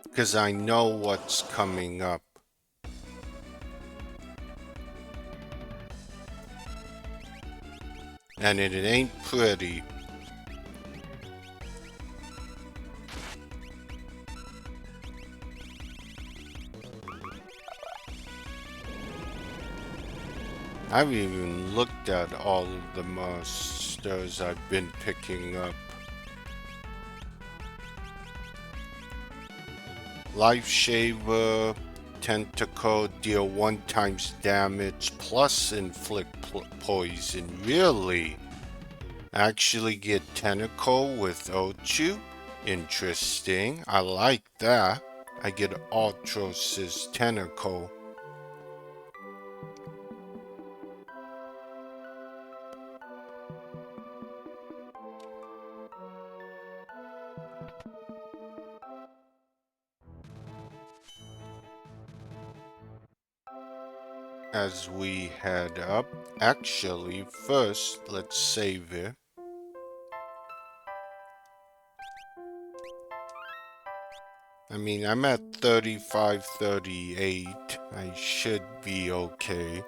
Because I know what's coming up. And it ain't pretty. I've even looked at all of the monsters I've been picking up. Life Shaver, Tentacle, deal 1 times damage plus inflict poison. Really? Actually get Tentacle with Ochu? Interesting. I like that. I get Ultros' Tentacle. As we head up, actually, first, let's save it. I mean, I'm at 35, 38. I should be okay.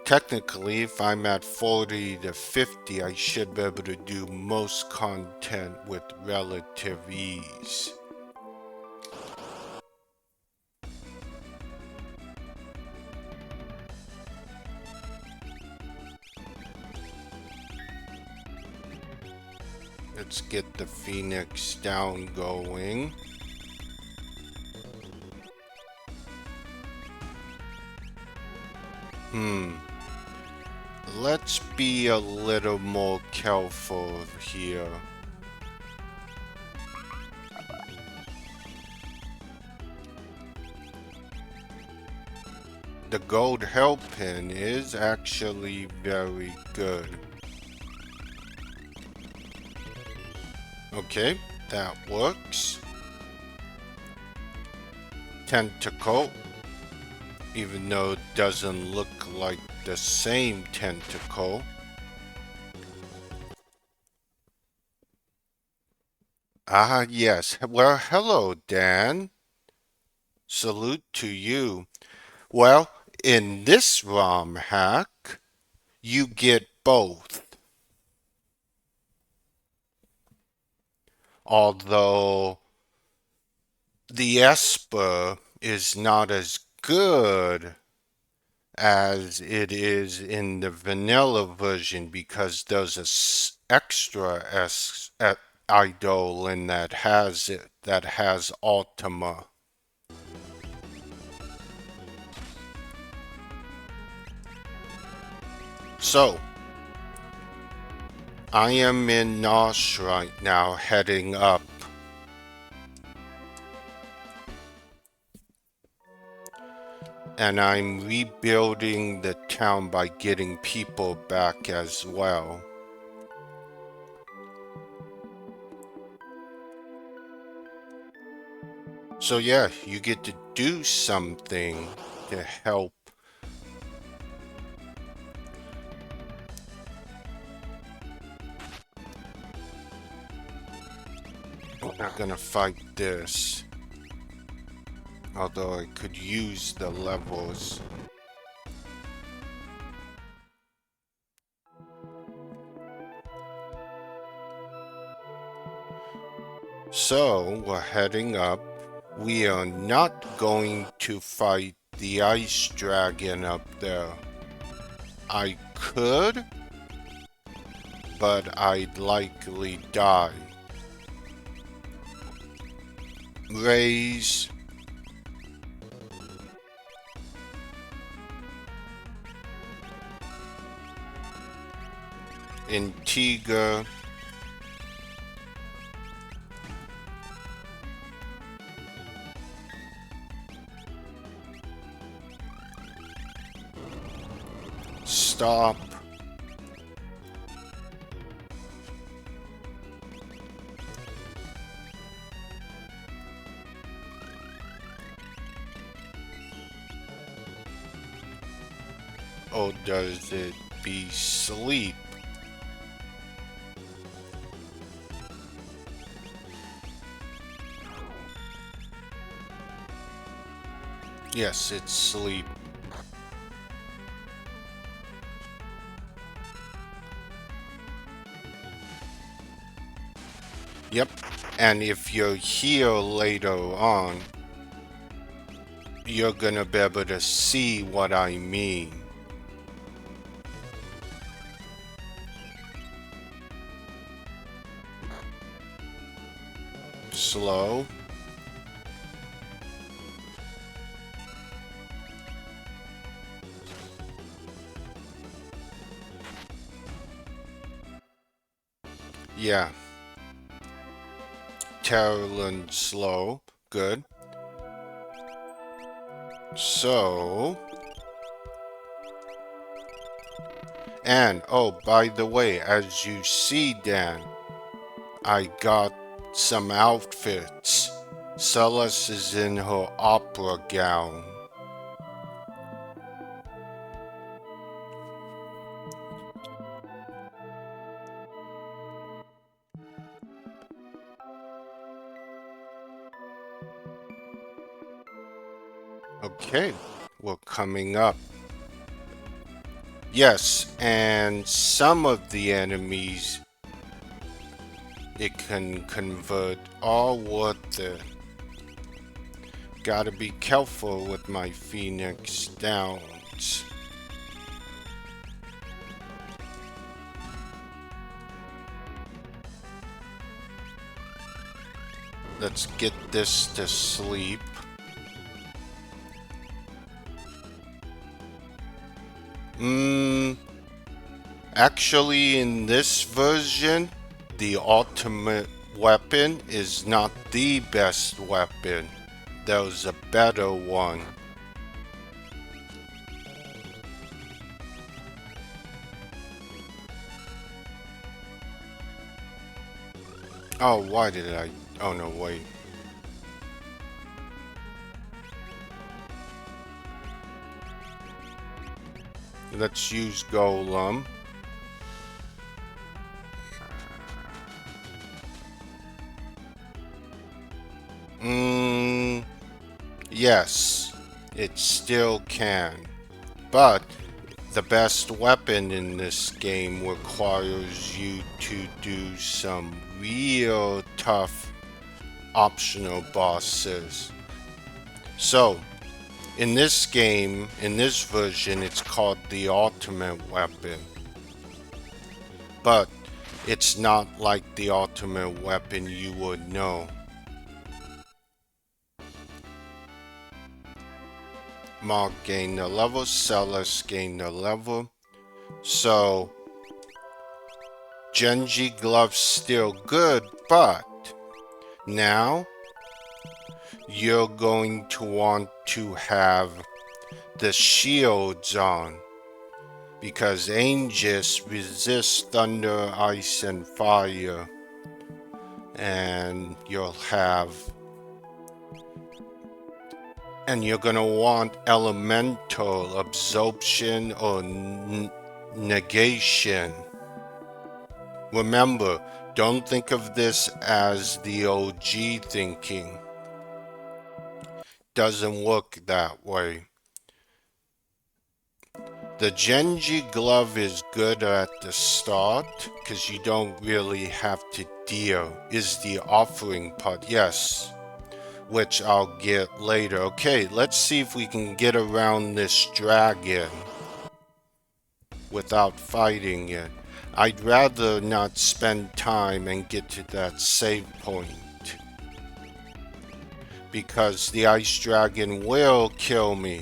Technically, if I'm at 40 to 50, I should be able to do most content with relative ease. Let's get the Phoenix down going. Let's be a little more careful here. The gold hairpin is actually very good. Okay, that works. Tentacle, even though it doesn't look like the same tentacle. Ah, yes. Well, hello, Dan. Salute to you. Well, in this ROM hack, you get both. Although the Esper is not as good as it is in the vanilla version because there's extra idol in that has it that has Ultima. So I am in Nosh right now, heading up. And I'm rebuilding the town by getting people back as well. So yeah, you get to do something to help. I'm not gonna fight this. Although I could use the levels. So we're heading up. We are not going to fight the ice dragon up there. I could, but I'd likely die. Raise. Antigua. Stop. Or does it be sleep? Yes, it's sleep. Yep. And if you're here later on, you're gonna be able to see what I mean. Slow. Yeah. Terran slow. Good. So. And, oh, by the way, as you see, Dan, I got some outfits. Celes is in her opera gown. Okay, we're coming up. Yes, and some of the enemies it can convert all worth it. Gotta be careful with my Phoenix Downs. Let's get this to sleep. Actually, in this version, the ultimate weapon is not the best weapon. There's a better one. Oh, why did I? Oh no, wait. Let's use Golem. Mm, yes, it still can. But the best weapon in this game requires you to do some real tough optional bosses. So, in this game, in this version, it's called the ultimate weapon. But it's not like the ultimate weapon you would know. Mark gained a level, Celes gained a level. So, Genji glove's still good, but now you're going to want to have the shields on, because Aegis resists thunder, ice, and fire, and you're gonna want elemental absorption or negation. Remember, don't think of this as the OG thinking. Doesn't work that way. The Genji glove is good at the start because you don't really have to deal. Is the offering part, yes, which I'll get later. Okay, let's see if we can get around this dragon without fighting it. I'd rather not spend time and get to that save point, because the ice dragon will kill me.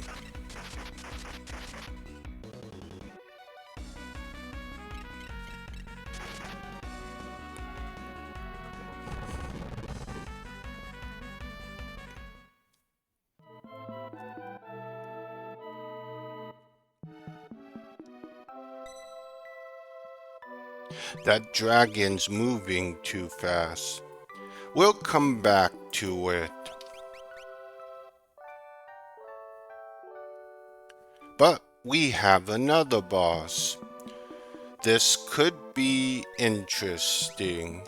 That dragon's moving too fast. We'll come back to it. But we have another boss. This could be interesting.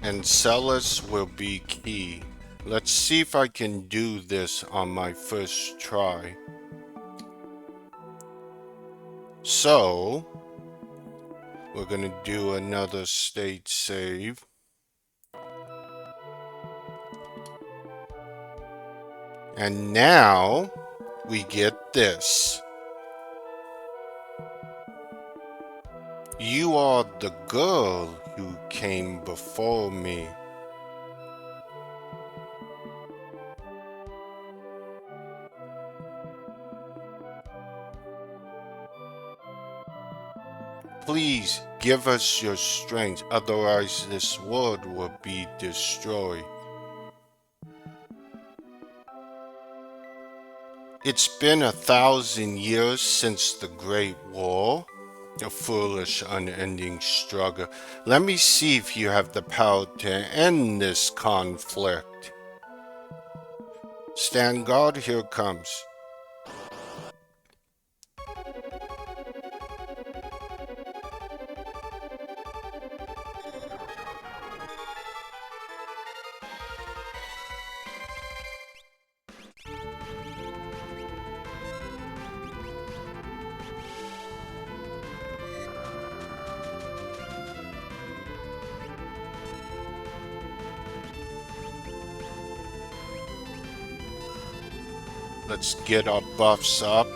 And Celes will be key. Let's see if I can do this on my first try. So, we're gonna do another state save. And now, we get this. You are the girl who came before me. Please give us your strength, otherwise this world will be destroyed. It's been 1,000 years since the Great War, a foolish, unending struggle. Let me see if you have the power to end this conflict. Stand guard, here comes. Let's get our buffs up.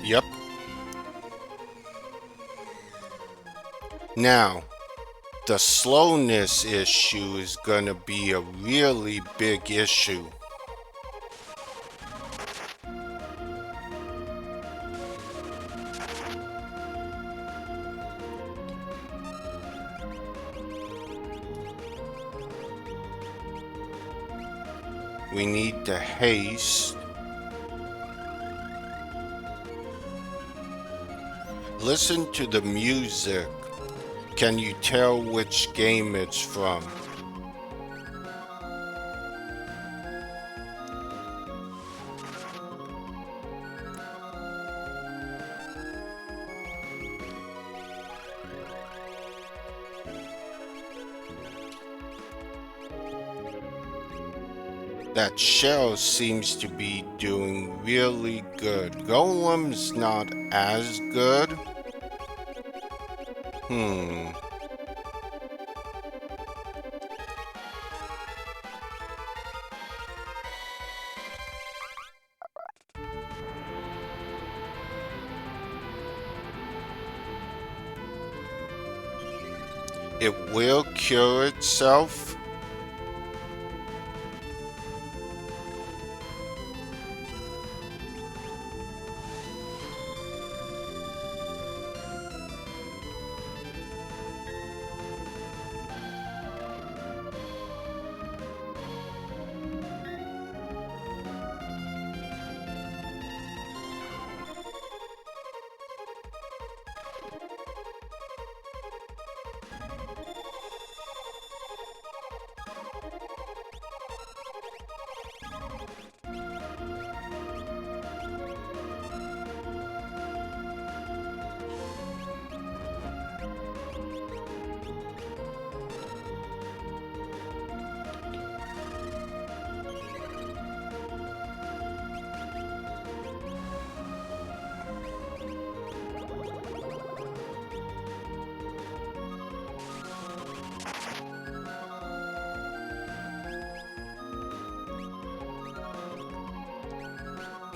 Yep. Now, the slowness issue is gonna be a really big issue. We need to haste. Listen to the music. Can you tell which game it's from? That shell seems to be doing really good. Golem's not as good. It will cure itself.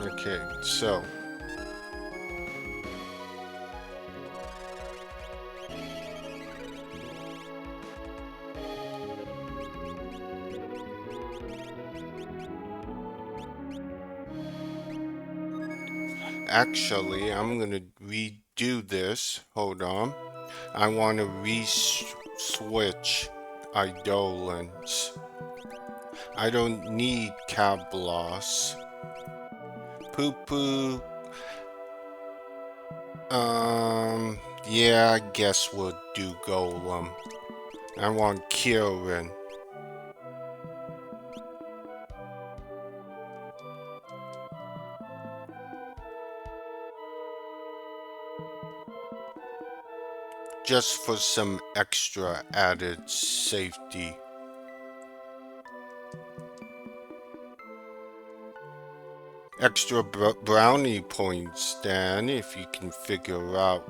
Okay, so actually, I'm gonna redo this. Hold on. I want to re-switch Eidolons. I don't need Cablos. Poo Poo. Yeah, I guess we'll do Golem. I want Kieran. Just for some extra added safety. Extra brownie points, Dan, if you can figure out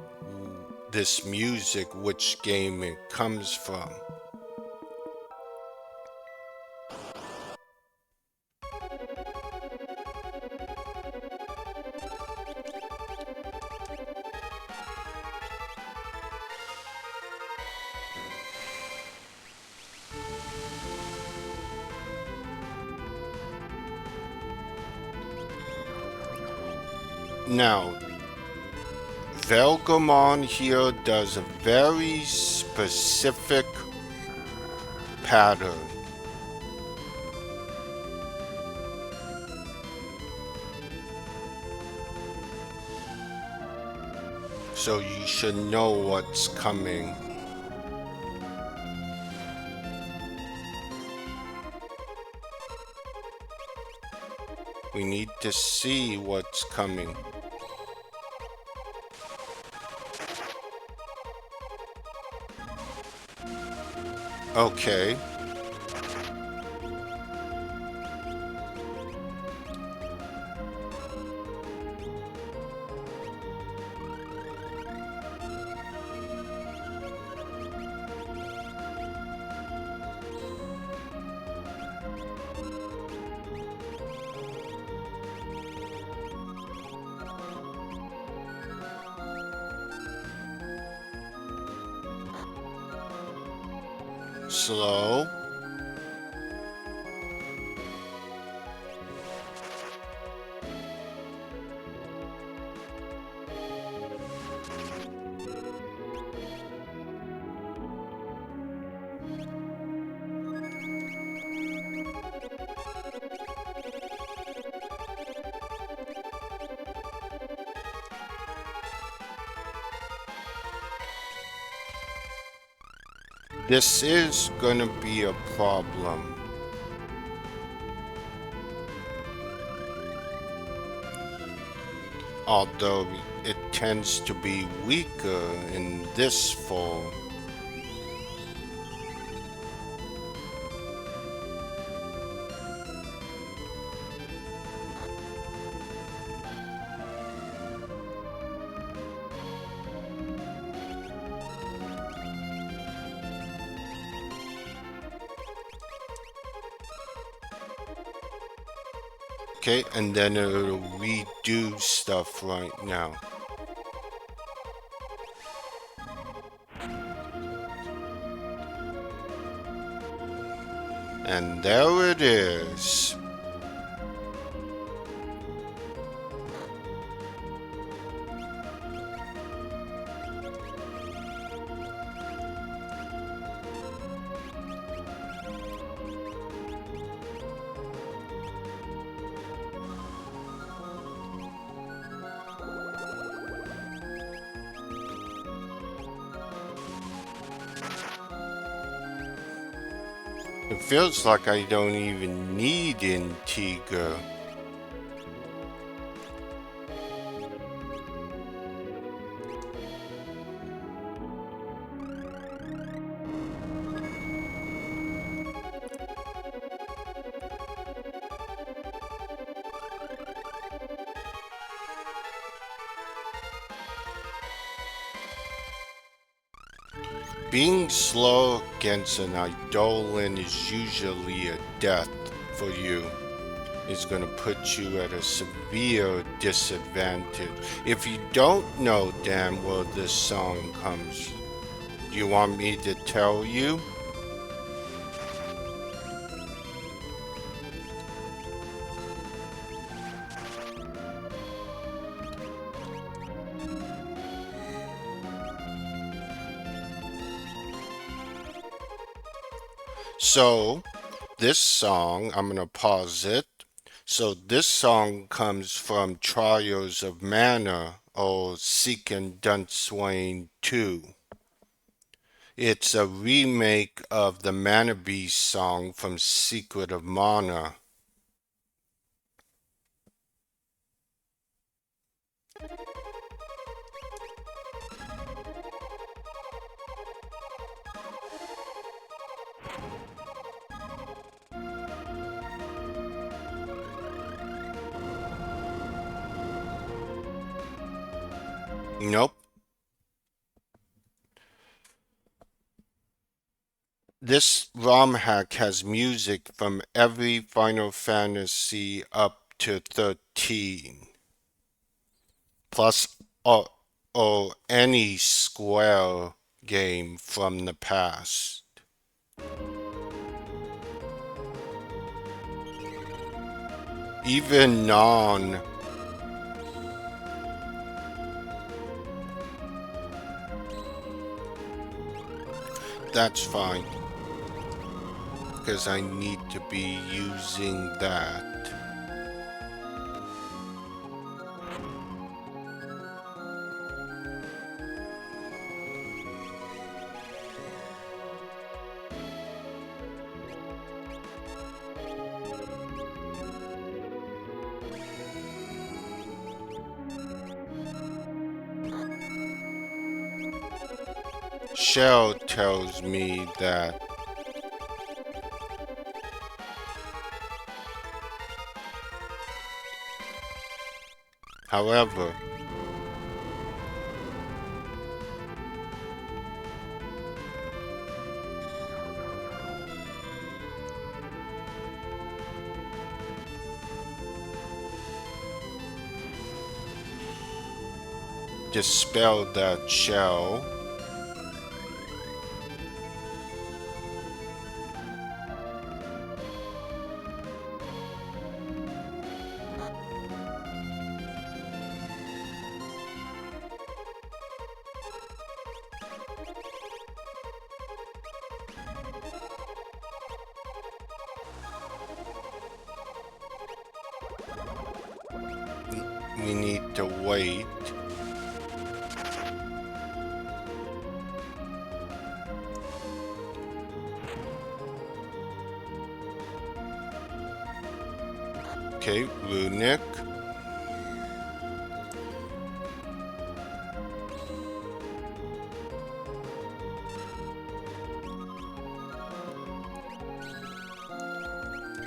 this music, which game it comes from. Now, Velgamon here does a very specific pattern. So you should know what's coming. We need to see what's coming. Okay. Slow. This is gonna be a problem. Although it tends to be weaker in this form. Okay, and then it'll redo stuff right now. And there it is. It feels like I don't even need Integer. Being slow against an Eidolon is usually a death for you. It's going to put you at a severe disadvantage. If you don't know damn well this song comes, do you want me to tell you? So, this song, I'm going to pause it. So, this song comes from Trials of Mana or Seeking Dunswain 2. It's a remake of the Mana Beast song from Secret of Mana. Nope. This ROM hack has music from every Final Fantasy up to 13, plus any Square game from the past. Even non. That's fine, because I need to be using that. Shell tells me that however, dispel that shell. We need to wait. Okay, runic.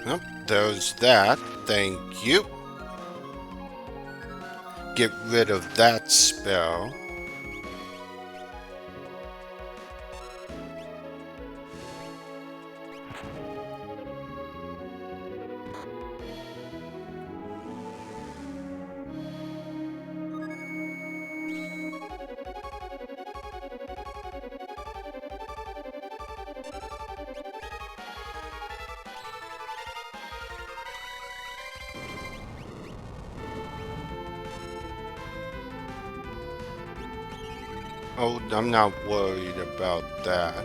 Yep, there's that. Thank you. Get rid of that spell. Oh, I'm not worried about that.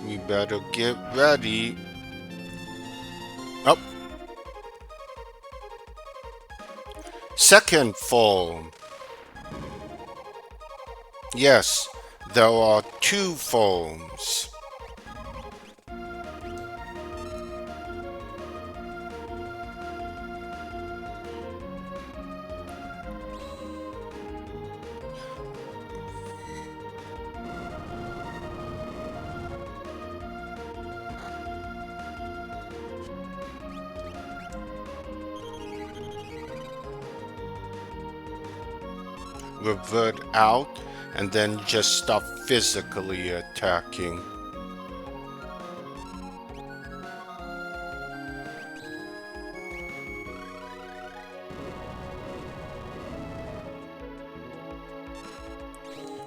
We better get ready. Oh, second form. Yes, there are two forms. Revert out and then just stop physically attacking.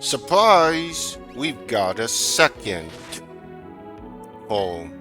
Surprise! We've got a second form.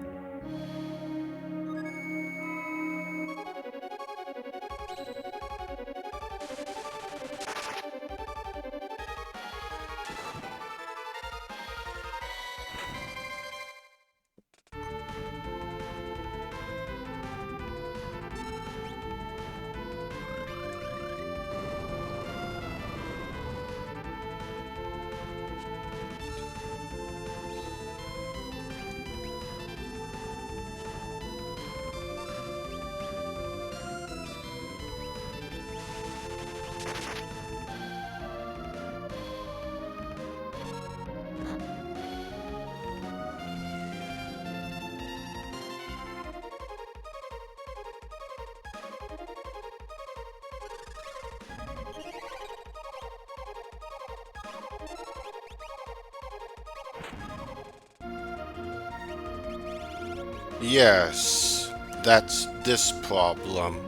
Yes, that's this problem.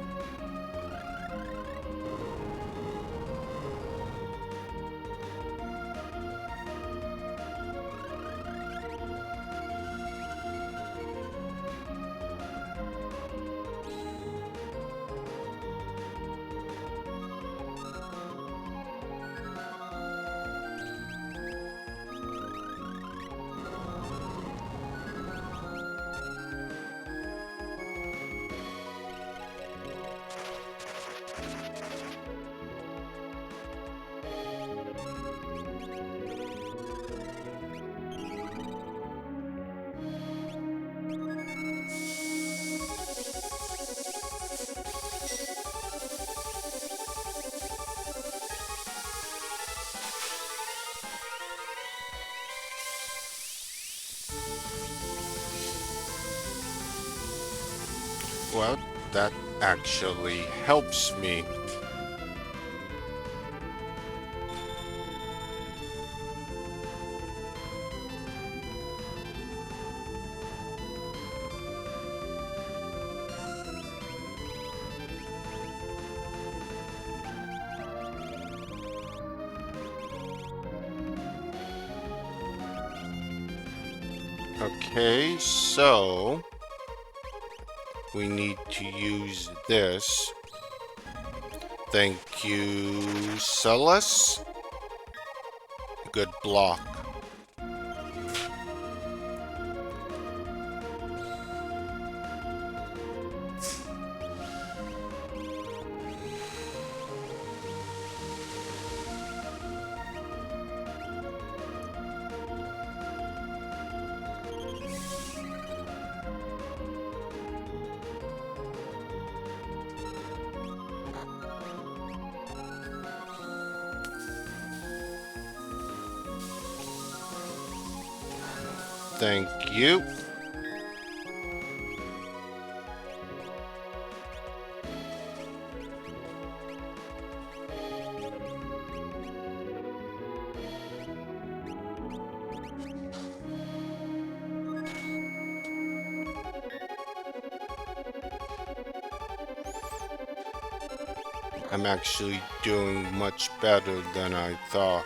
Well, that actually helps me. Okay, so we need to use this. Thank you, Celes. Good block. Thank you. I'm actually doing much better than I thought.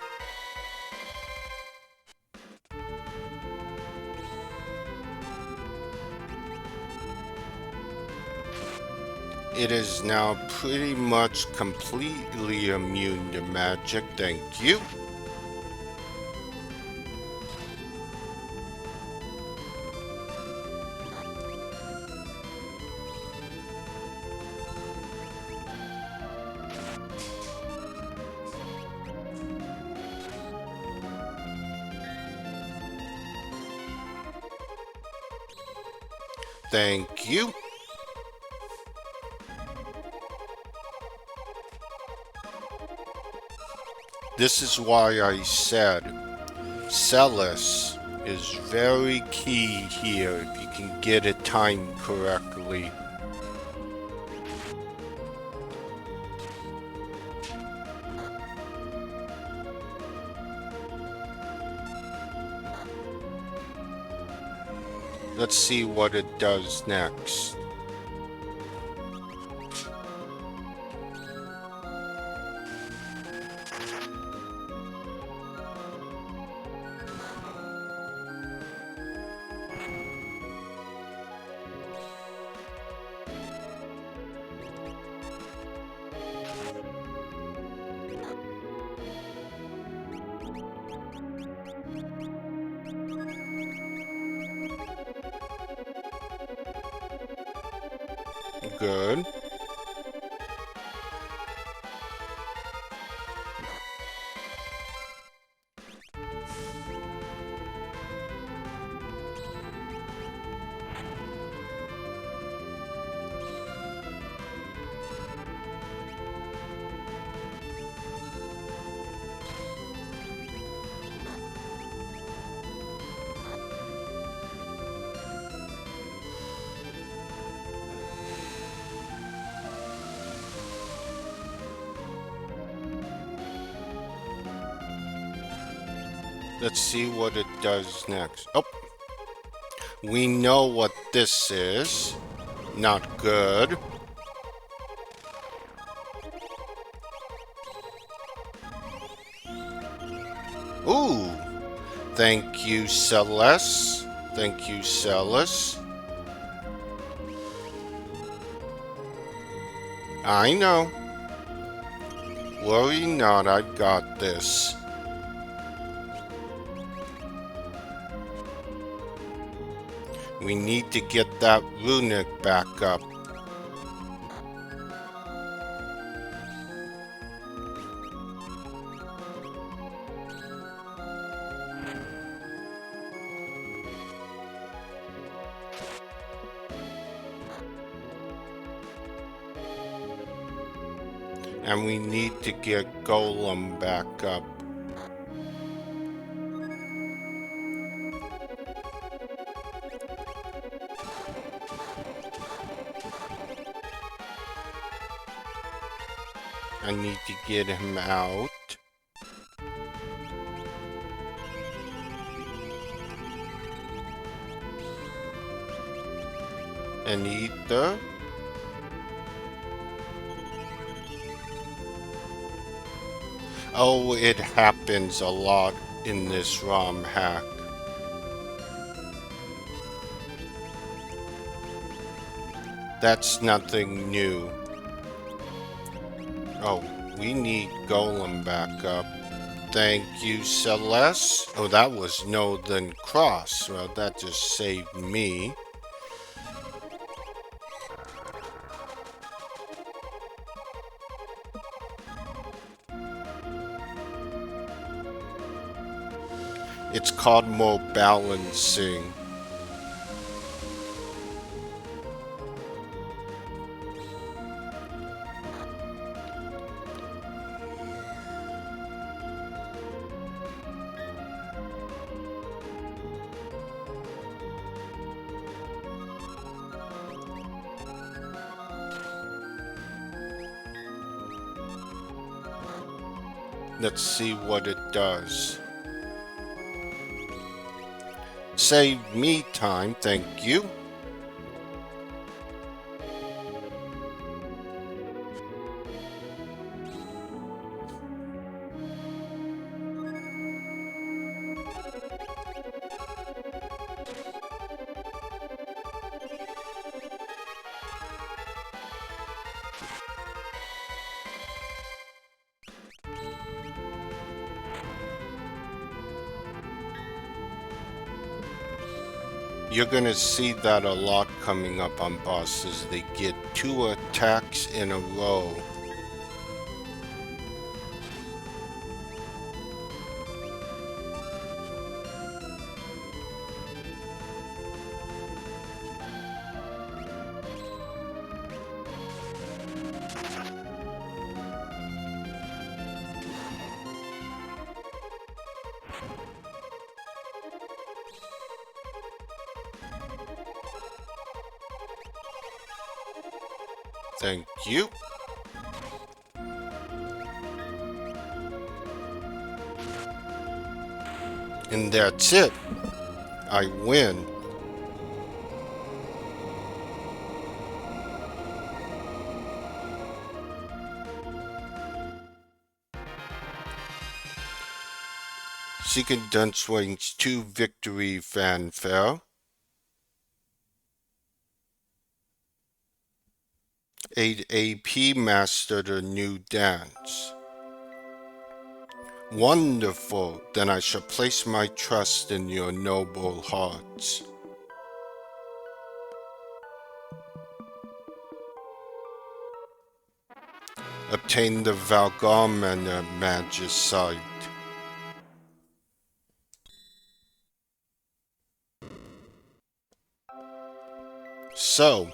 It is now pretty much completely immune to magic, thank you. Thank you. This is why I said Celes is very key here if you can get it timed correctly. Let's see what it does next. Good. Let's see what it does next. Oh, we know what this is. Not good. Ooh, thank you, Celes. Thank you, Celes. I know. Worry not, I've got this. We need to get that runic back up. And we need to get Golem back up. I need to get him out. And Ether. Oh, it happens a lot in this ROM hack. That's nothing new. Oh, we need Golem back up. Thank you, Celes. Oh, that was Northern Cross. Well, that just saved me. It's called more balancing. Let's see what it does. Save me time, thank you. You're gonna see that a lot coming up on bosses. They get 2 attacks in a row. Thank you. And that's it. I win. Secret Dunswing's 2 victory fanfare. 8 AP mastered a new dance. Wonderful, then I shall place my trust in your noble hearts. Obtain the Valgarmana Magicite. So,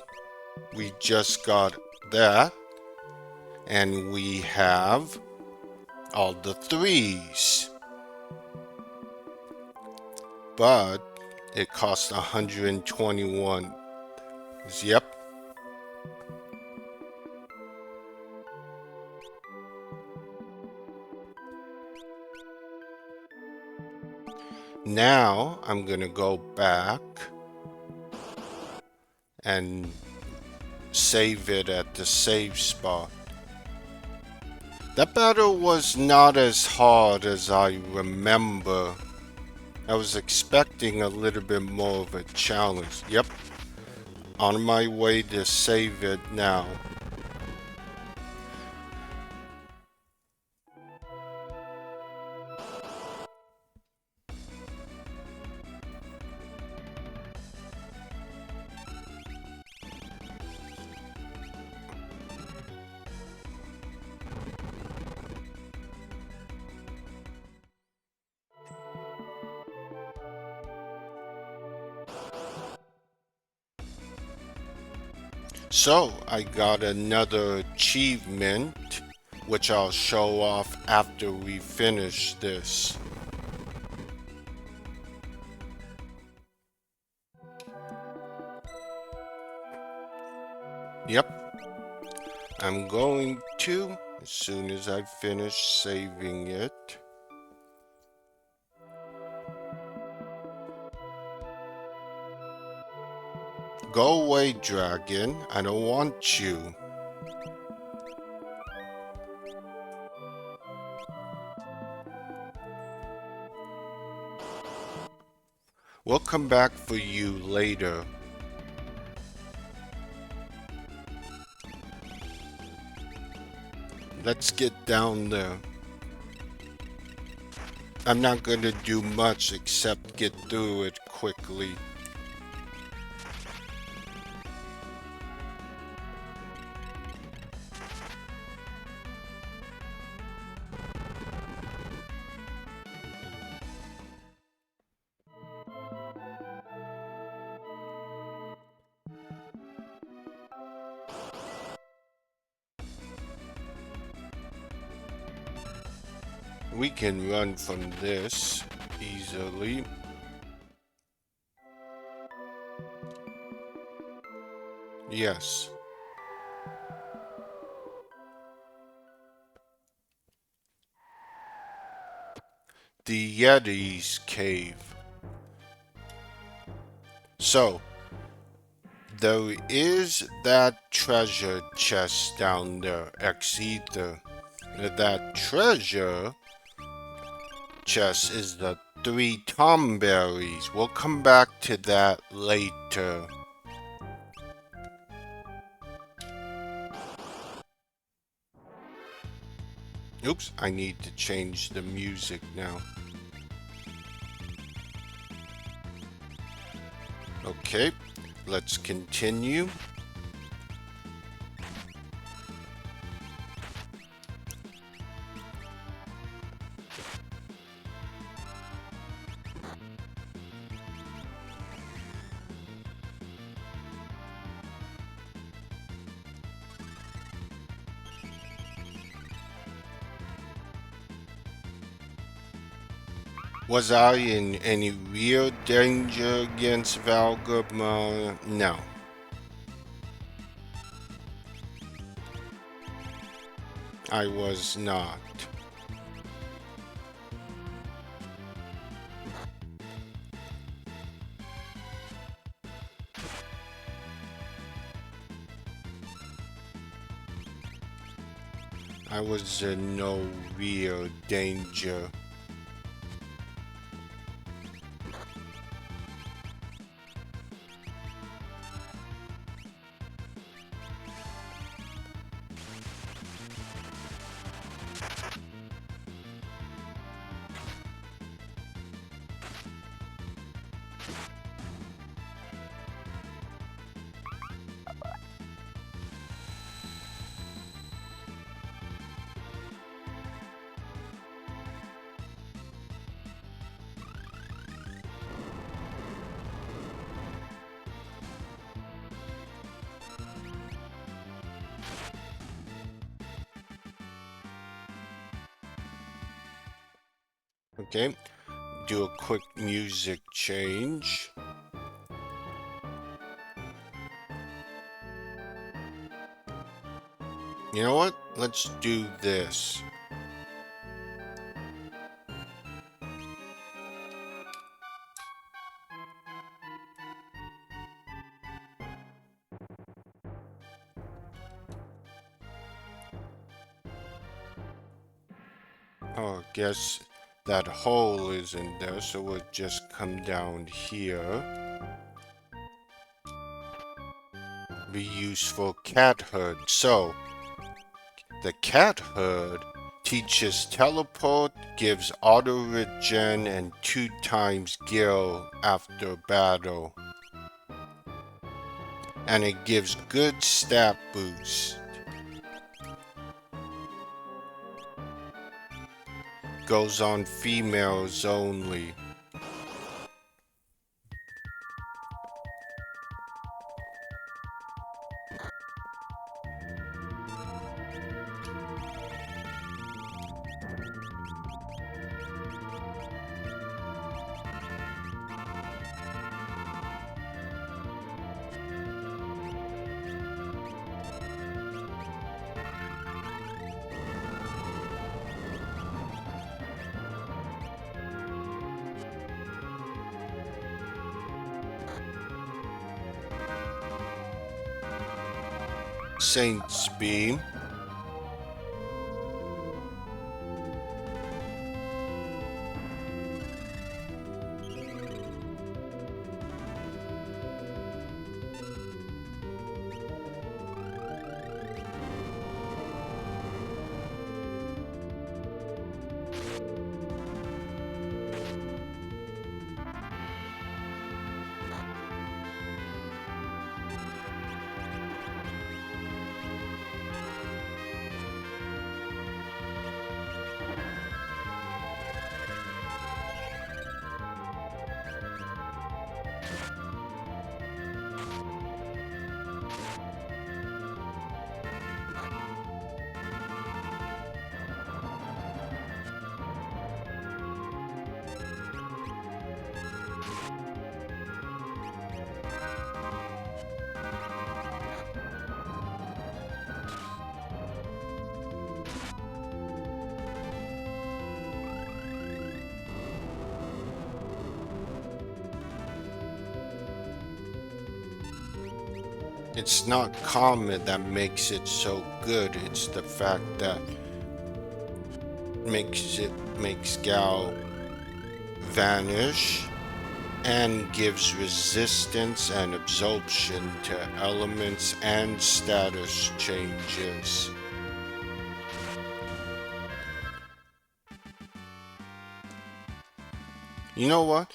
we just got that, and we have all the 3s. But it costs 121. Yep. Now I'm gonna go back and save it at the save spot. That battle was not as hard as I remember. I was expecting a little bit more of a challenge. Yep. On my way to save it now. So, I got another achievement, which I'll show off after we finish this. Yep. I'm going to, as soon as I finish saving it. Go away, dragon. I don't want you. We'll come back for you later. Let's get down there. I'm not going to do much except get through it quickly. We can run from this easily. Yes. the Yeti's cave. So, there is that treasure chest down there, X-Ether. That treasure chest is the 3 tomberries. We'll come back to that later. Oops, I need to change the music now. Okay, let's continue. Was I in any real danger against Valgama? No. I was not. I was in no real danger. Okay, do a quick music change. You know what? Let's do this. Oh, I guess that hole isn't there, so we'll just come down here. Be useful cat herd. So, the cat herd teaches teleport, gives auto regen, and 2 times gil after battle. And it gives good stat boost. Goes on females only. Saint's Beam. It's not common that makes it so good. It's the fact that makes Gao vanish and gives resistance and absorption to elements and status changes. You know what?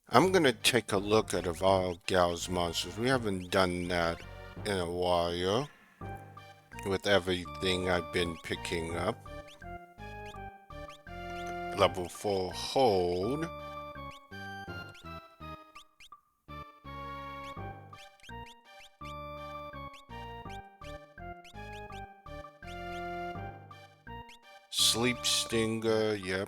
I'm gonna take a look at all Gao's monsters. We haven't done that in a while with everything I've been picking up. Level 4 hold. Sleep Stinger, yep.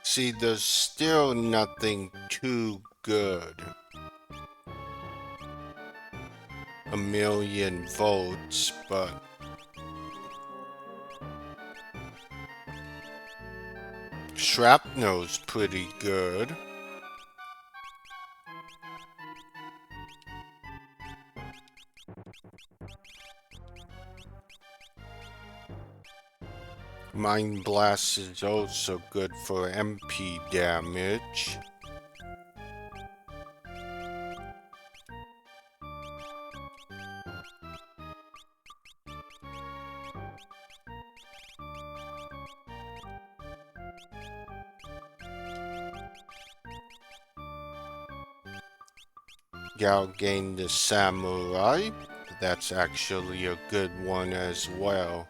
See, there's still nothing too good. 1,000,000 votes, but Shrapnel's pretty good. Mind Blast is also good for MP damage. Gao gained the Samurai. That's actually a good one as well.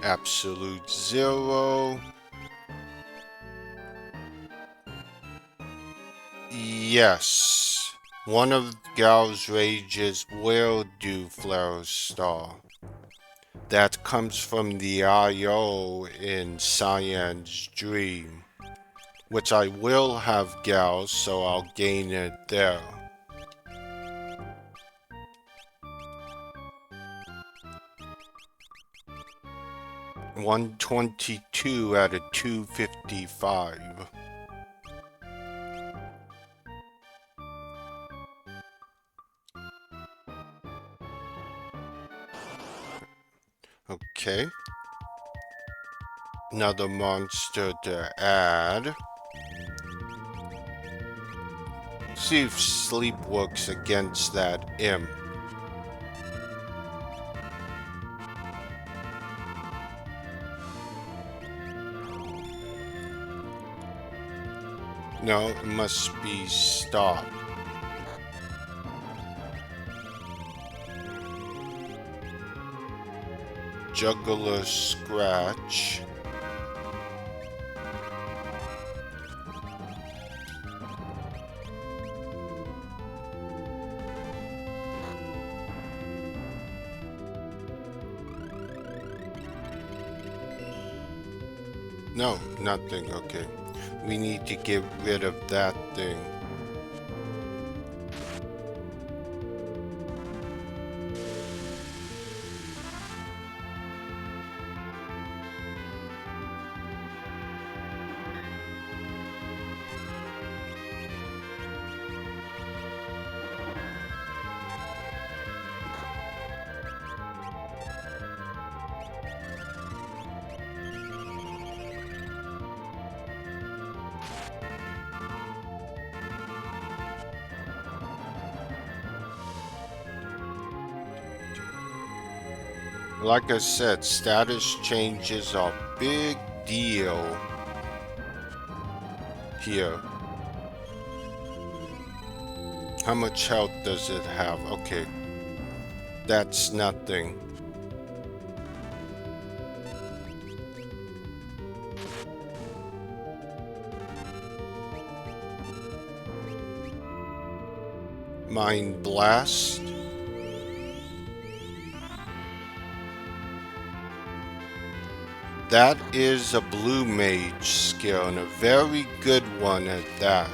Absolute Zero. Yes. One of Gao's rages will do Flare Star. That comes from the IO in Cyan's Dream, which I will have Gao, so I'll gain it there. $122 out of $255. Okay. Another monster to add. See if sleep works against that imp. No, it must be stopped. Juggler Scratch. No, nothing. Okay. We need to get rid of that thing. Like I said, status changes are big deal here. How much health does it have? Okay. That's nothing. Mind Blast. That is a blue mage skill, and a very good one at that.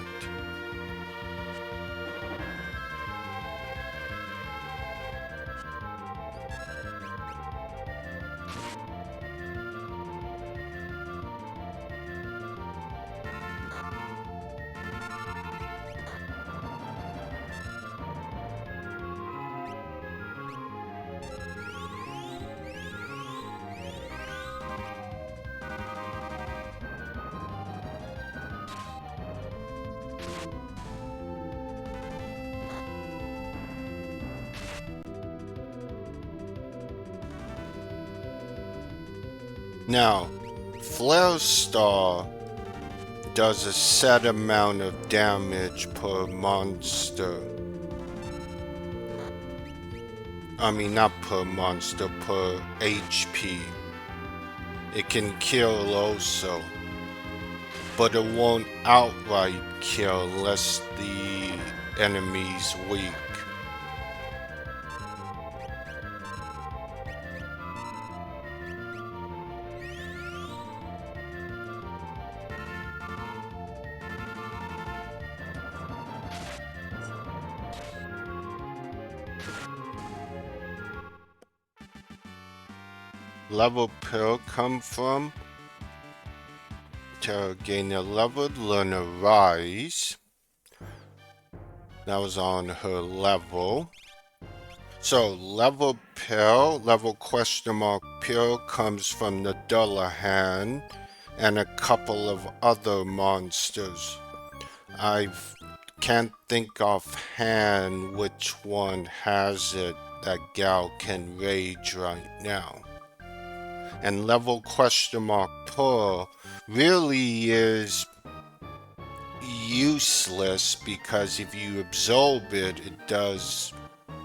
Now, Flare Star does a set amount of damage per monster. I mean, not per monster, per HP. It can kill also, but it won't outright kill unless the enemy's weak. Level Pearl come from? To gain a level, learn a rise. That was on her level. So level Pearl, level question mark Pearl comes from the Dullahan and a couple of other monsters. I can't think offhand which one has it that Gal can rage right now. And level question mark Pearl really is useless because if you absorb it,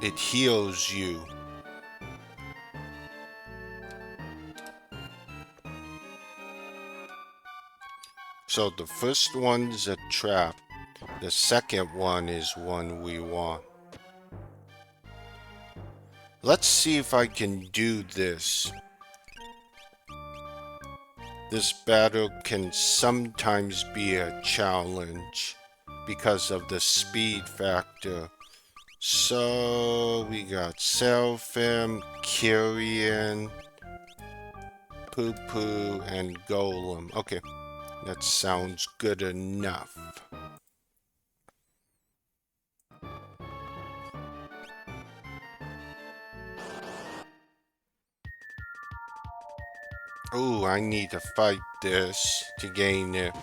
it heals you. So the first one's a trap. The second one is one we want. Let's see if I can do this. This battle can sometimes be a challenge because of the speed factor. So we got Seraphim, Kyrian, Poo Poo, and Golem. Okay, that sounds good enough. Oh, I need to fight this to gain it.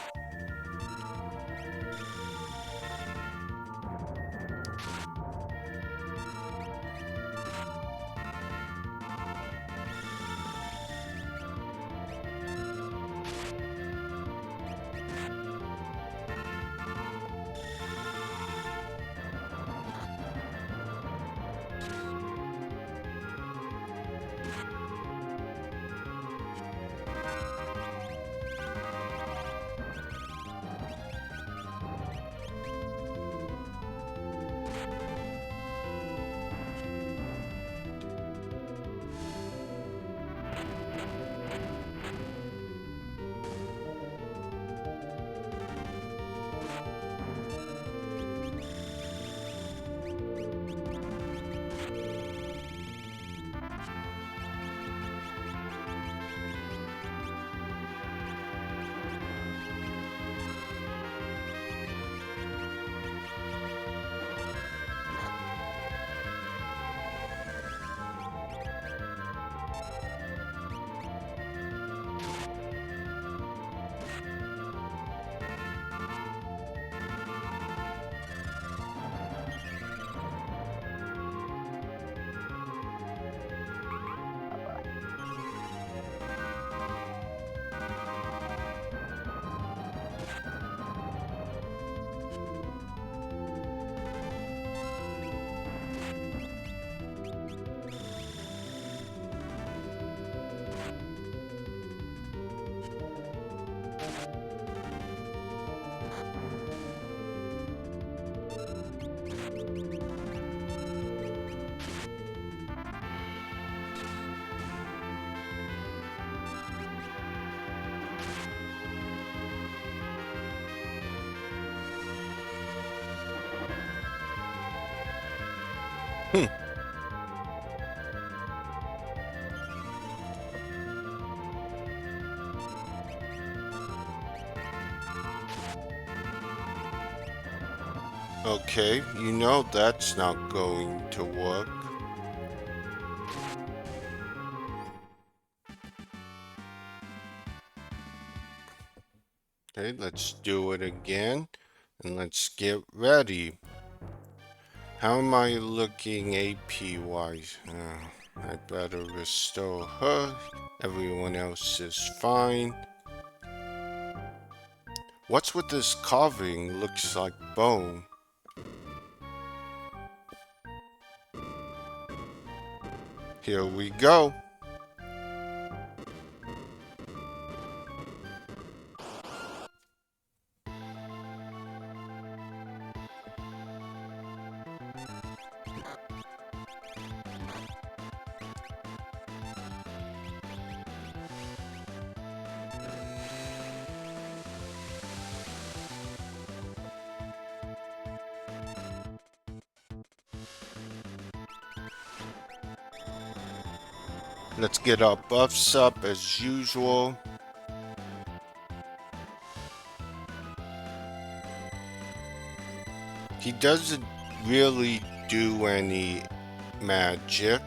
Hmm. Okay, you know that's not going to work. Okay, let's do it again. And let's get ready. How am I looking AP wise? I better restore her. Everyone else is fine. What's with this carving? Looks like bone. Here we go. Let's get our buffs up as usual. He doesn't really do any magic.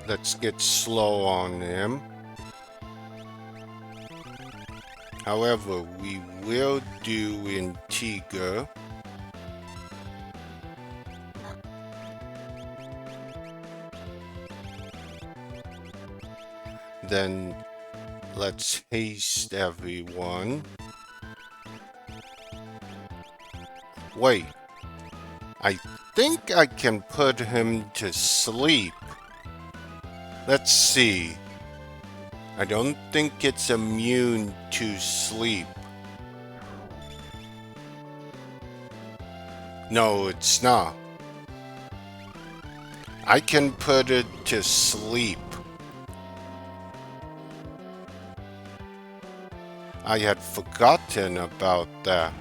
Let's get slow on him. However, we will do Antigua. Then let's haste everyone. Wait, I think I can put him to sleep. Let's see. I don't think it's immune to sleep. No, it's not. I can put it to sleep. I had forgotten about that.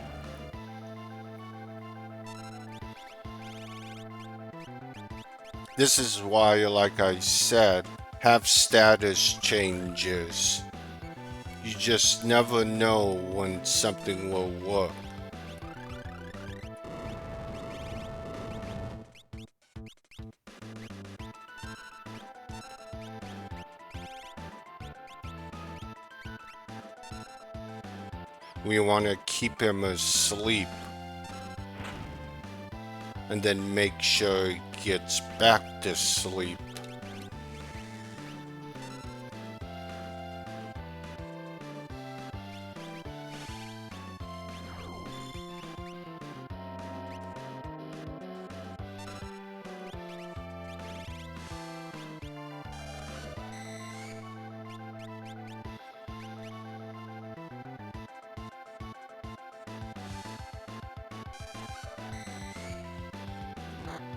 This is why, like I said, have status changes. You just never know when something will work. We want to keep him asleep and then make sure he gets back to sleep.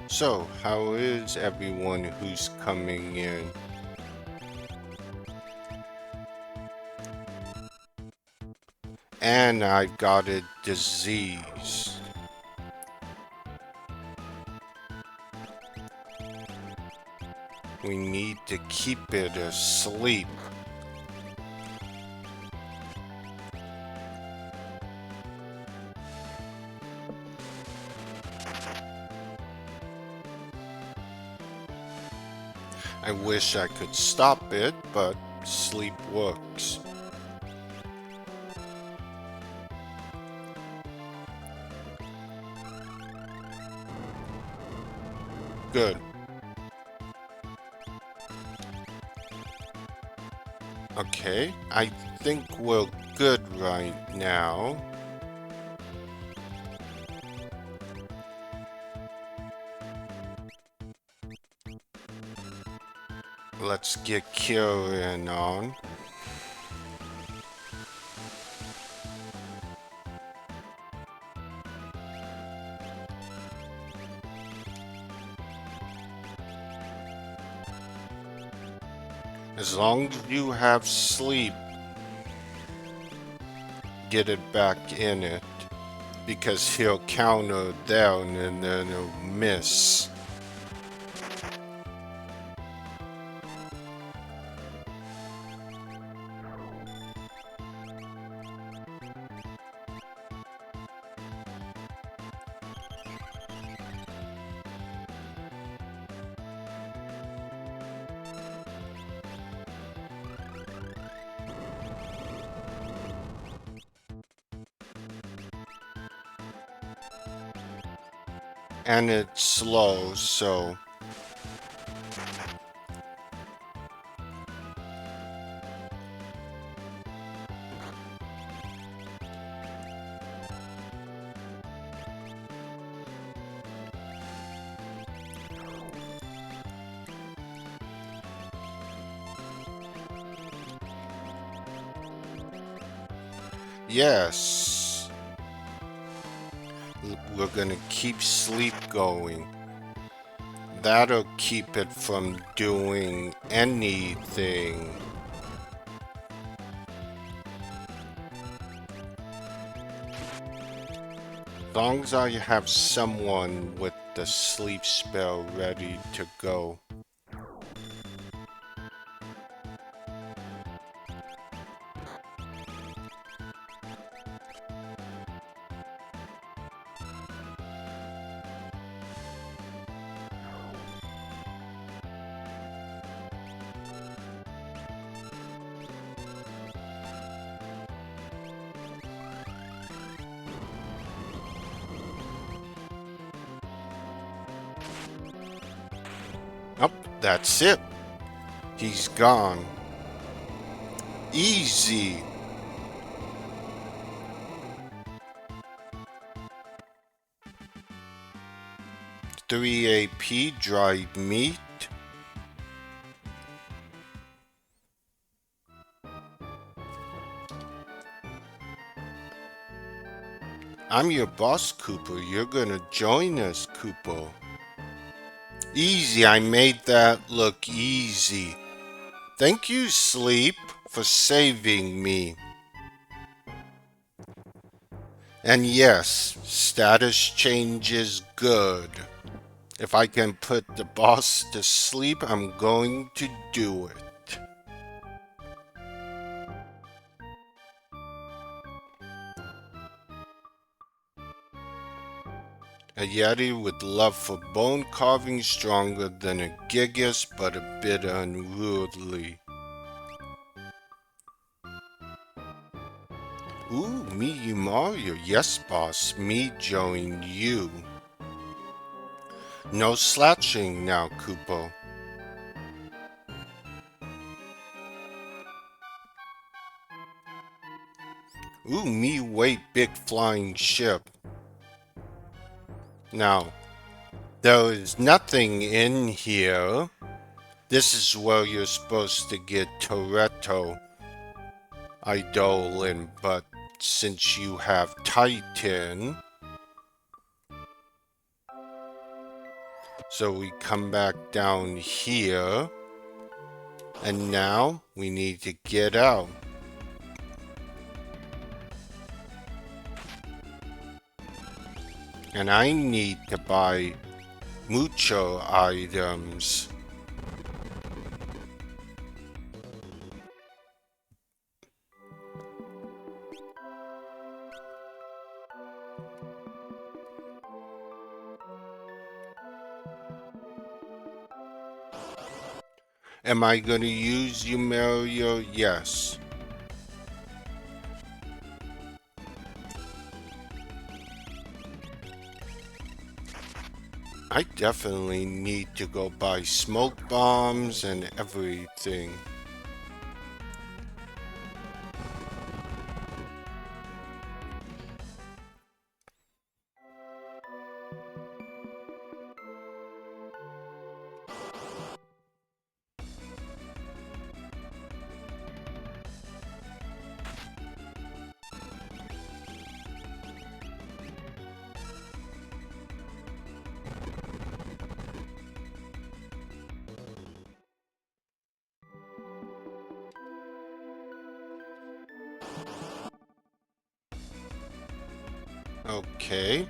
So, how is everyone who's coming in? And I've got a disease. We need to keep it asleep. I wish I could stop it, but sleep works. Good. Okay, I think we're good right now. Let's get Kieran on. As long as you have sleep, get it back in it. Because he'll counter down and then he'll miss. And it's slow, so yes, we're gonna keep sleep going. That'll keep it from doing anything. As long as I have someone with the sleep spell ready to go. Oh, that's it. He's gone. Easy. 3 AP dried meat. I'm your boss, Cooper. You're gonna join us, Cooper. Easy, I made that look easy. Thank you, Sleep, for saving me. And yes, status change is good. If I can put the boss to sleep, I'm going to do it. A Yeti with love for bone carving stronger than a Gigas, but a bit unruly. Ooh, me you Mario. Yes, boss, me join you. No slouching now, Kupo. Ooh, me wait big flying ship. Now, there is nothing in here. This is where you're supposed to get Toretto Idolin, but since you have Titan, so we come back down here, and now we need to get out. And I need to buy mucho items. Am I going to use you, Mario? Yes. I definitely need to go buy smoke bombs and everything. Okay.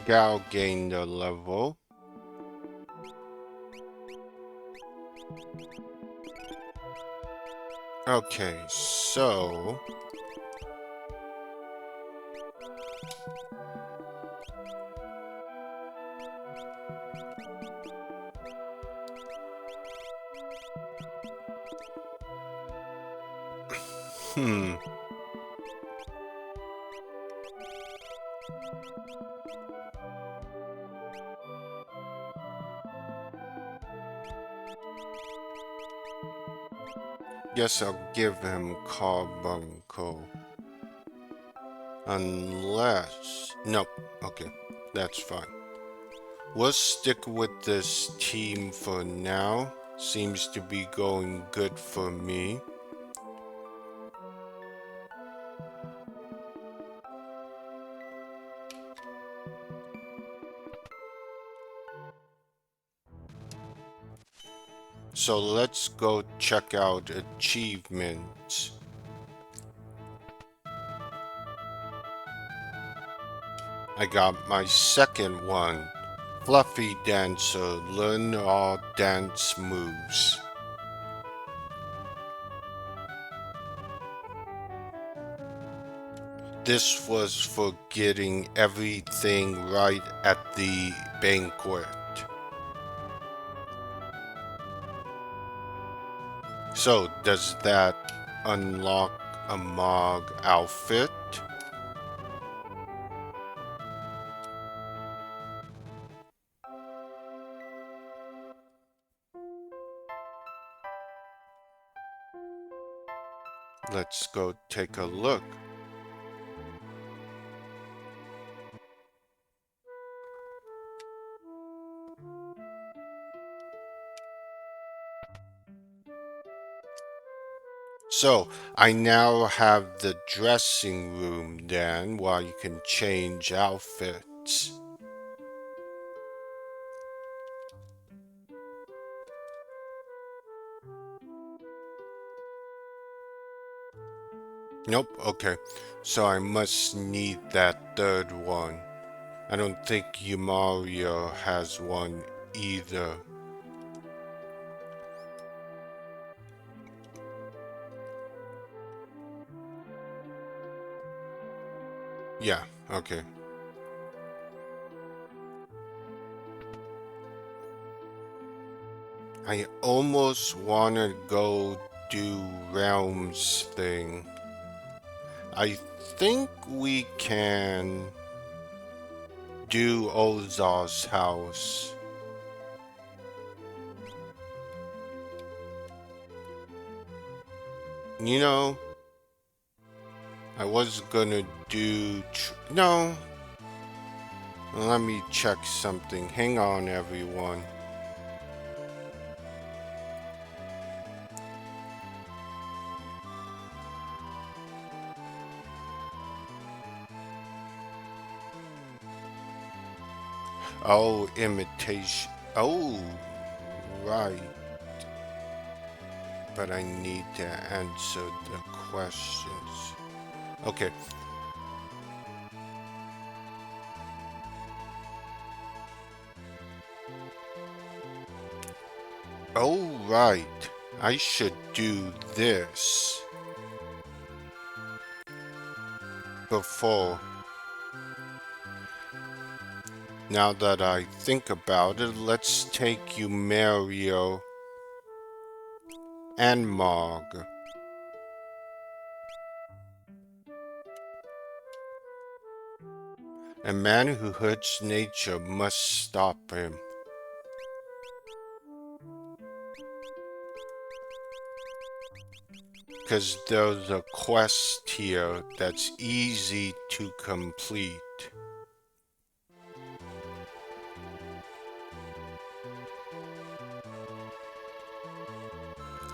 Gao gained a level. Okay, so hmm. Guess I'll give him Carbuncle. Unless... Nope. Okay. That's fine. We'll stick with this team for now. Seems to be going good for me. So let's go check out achievements. I got my second one. Fluffy Dancer, learn all dance moves. This was for getting everything right at the banquet. So, does that unlock a Mog outfit? Let's go take a look. So, I now have the dressing room then, while you can change outfits. Nope, okay. So I must need that third one. I don't think Yumario has one either. Yeah, okay. I almost wanna go do Realms thing. I think we can do Ozar's house. You know, I was gonna do... No. Let me check something. Hang on, everyone. Oh, imitation. Oh, right. But I need to answer the questions. Okay. Oh, right. I should do this before. Now that I think about it, let's take you Mario and Mog. A man who hurts nature must stop him. Because there's a quest here that's easy to complete.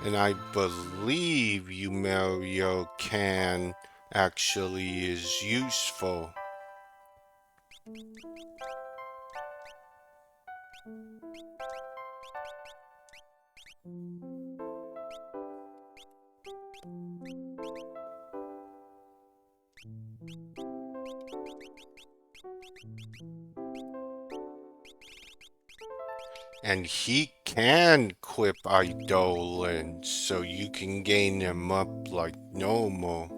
And I believe you Mario can actually is useful. And he can equip Eidolon, so you can gain him up like normal.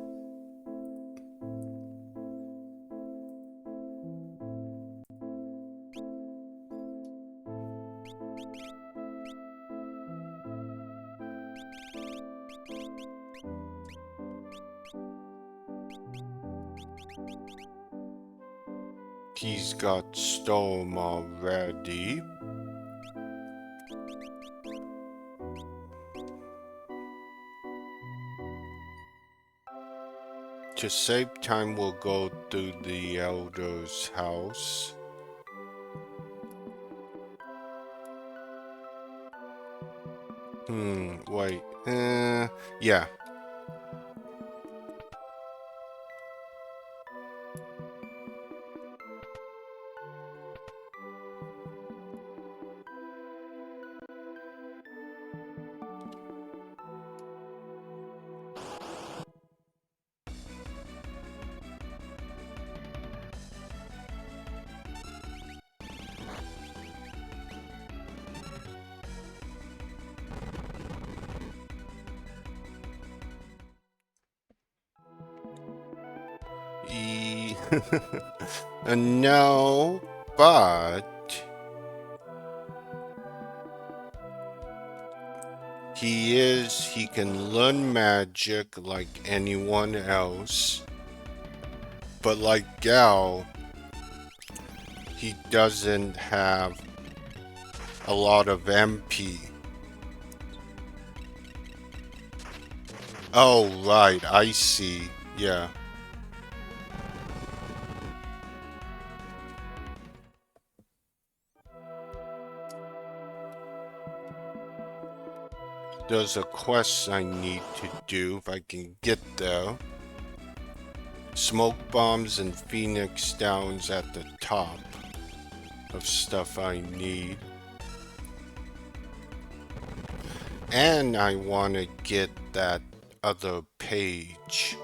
He's got Storm already. To save time, we'll go to the Elder's house. Wait. Yeah. E no, but he can learn magic like anyone else. But like Gal, he doesn't have a lot of MP. Oh, right, I see. Yeah. There's a quest I need to do if I can get there. Smoke bombs and Phoenix Downs at the top of stuff I need. And I want to get that other page.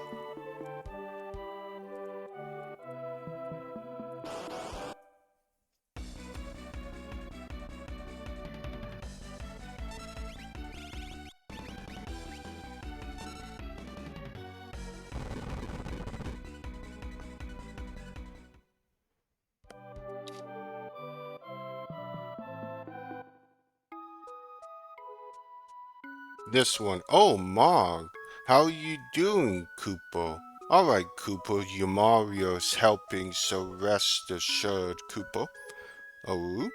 This one. Oh, Mog. How you doing, Koopa? Alright, Koopa, your Mario's helping, so rest assured, Koopa. Oh?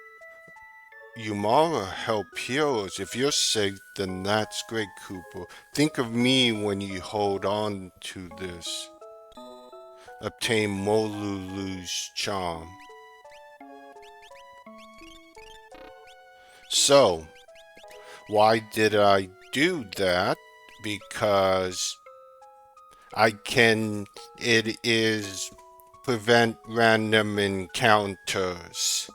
Yumara help heroes. If you're safe, then that's great, Koopa. Think of me when you hold on to this. Obtain Molulu's charm. So, why did I do that? Because it is prevent random encounters,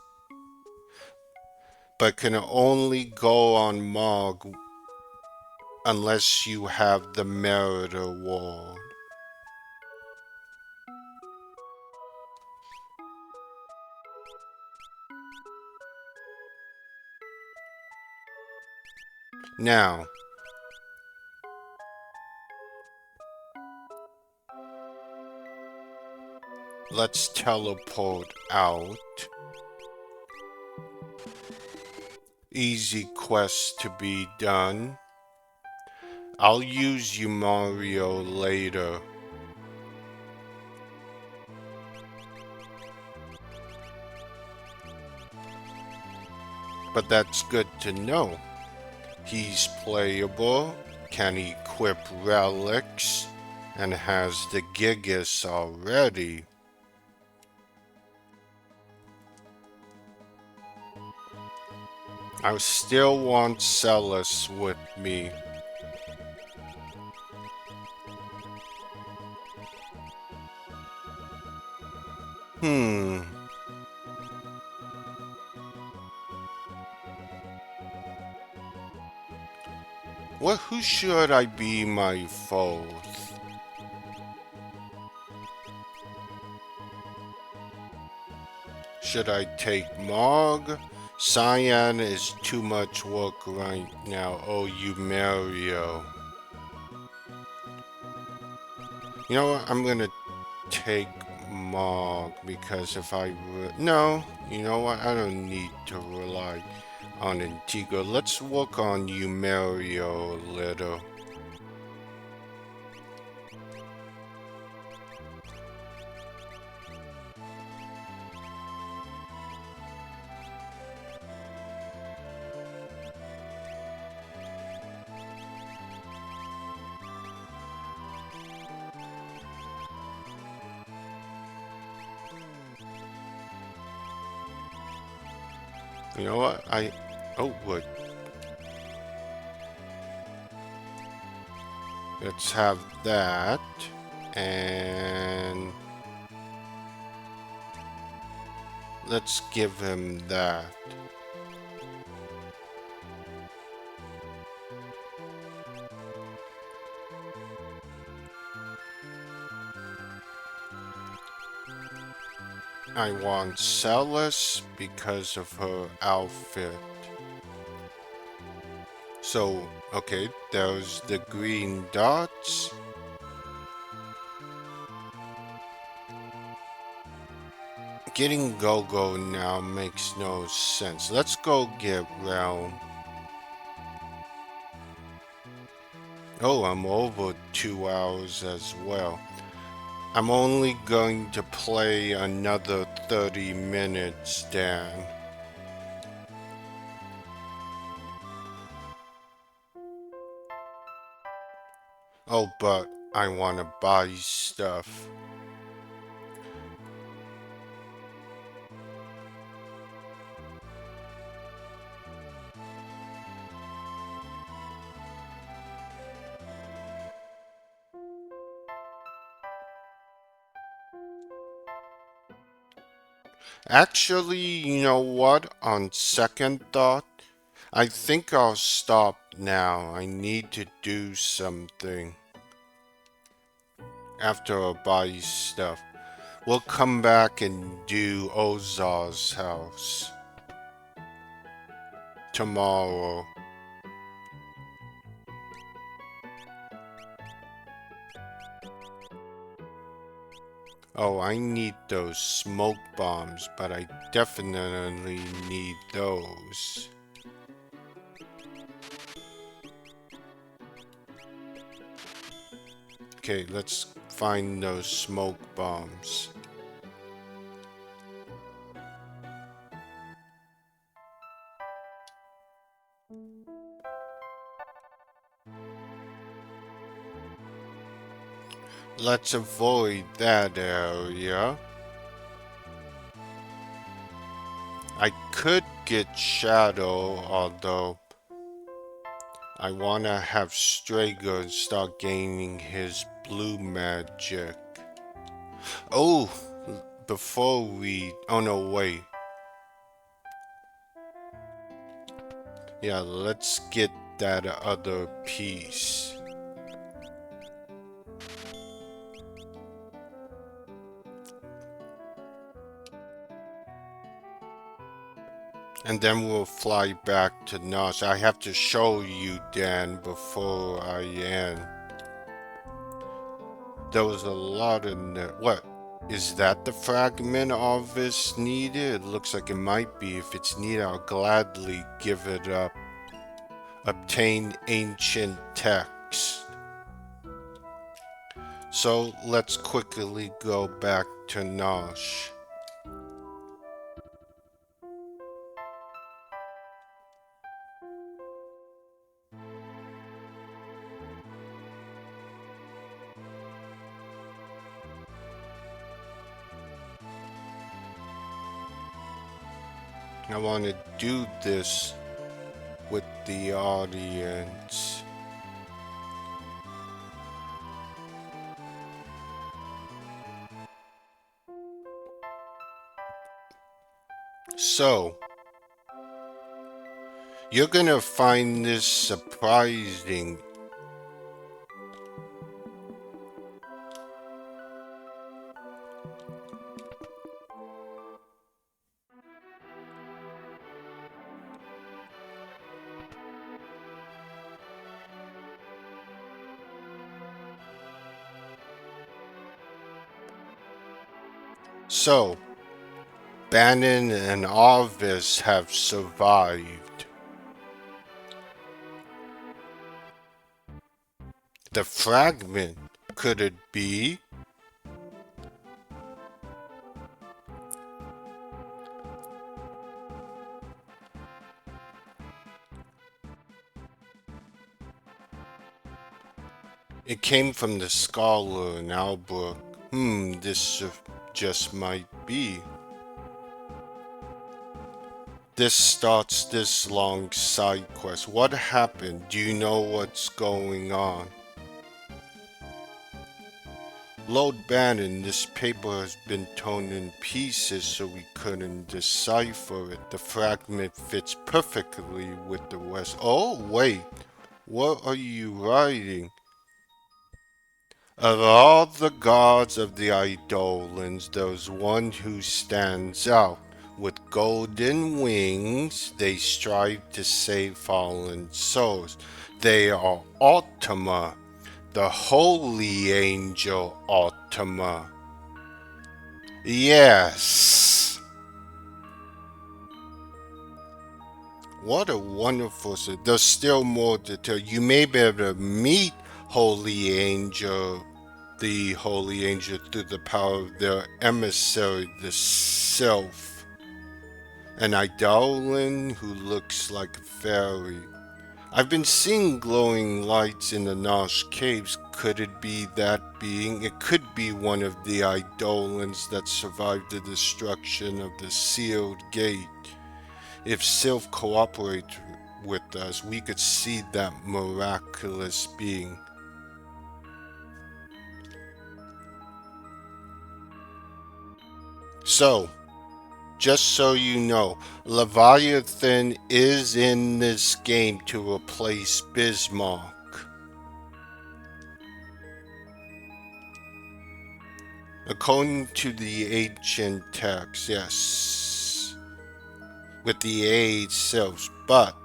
but can only go on Mog unless you have the merit award. Now, let's teleport out. easy quest to be done. I'll use you, Mario, later. But that's good to know. He's playable, can equip relics, and has the Gigas already. I still want Celis with me. Hmm. Who should I be my fourth? Should I take Mog? Cyan is too much work right now. Oh, you Mario. You know what? I'm gonna take Mog because if I no, you know what? I don't need to rely on Antigua. Let's work on you Mario a little. You know what? Oh, wood. Let's have that. And let's give him that. I want Celis because of her outfit. So, okay, there's the green dots. Getting Go-Go now makes no sense. Let's go get Realm. Oh, I'm over 2 hours as well. I'm only going to play another 30 minutes, Dan. Oh, but I want to buy stuff. Actually, you know what? On second thought, I think I'll stop now. I need to do something after I buy stuff. We'll come back and do Ozar's house tomorrow. Oh, I need those smoke bombs, but I definitely need those. Okay, let's find those smoke bombs. Let's avoid that area. I could get Shadow, although I want to have Strago start gaining his blue magic. Oh, before we... Oh no, wait. Yeah, let's get that other piece. And then we'll fly back to Nos. I have to show you, Dan, before I end. There was a lot in there. What? Is that the fragment Arvis needed? It looks like it might be. If it's needed, I'll gladly give it up. Obtain ancient text. So let's quickly go back to Nosh. I want to do this with the audience. So, you're gonna find this surprising. So, Bannon and Arvis have survived. The fragment, could it be? It came from the scholar in Albrook. This just might be. This starts this long side quest. What happened? Do you know what's going on? Lord Bannon, this paper has been torn in pieces so we couldn't decipher it. The fragment fits perfectly with the rest. Oh, wait. What are you writing? Of all the gods of the Eidolons, there's one who stands out. With golden wings, they strive to save fallen souls. They are Ultima, the holy angel Ultima. Yes. What a wonderful... There's still more to tell. You may be able to meet Holy Angel, the Holy Angel, through the power of their emissary, the Self. An Eidolon who looks like a fairy. I've been seeing glowing lights in the Nosh caves. Could it be that being? It could be one of the Eidolons that survived the destruction of the sealed gate. If Sylph cooperates with us, we could see that miraculous being. So, just so you know, Leviathan is in this game to replace Bismarck. According to the ancient text, yes, with the age selves, but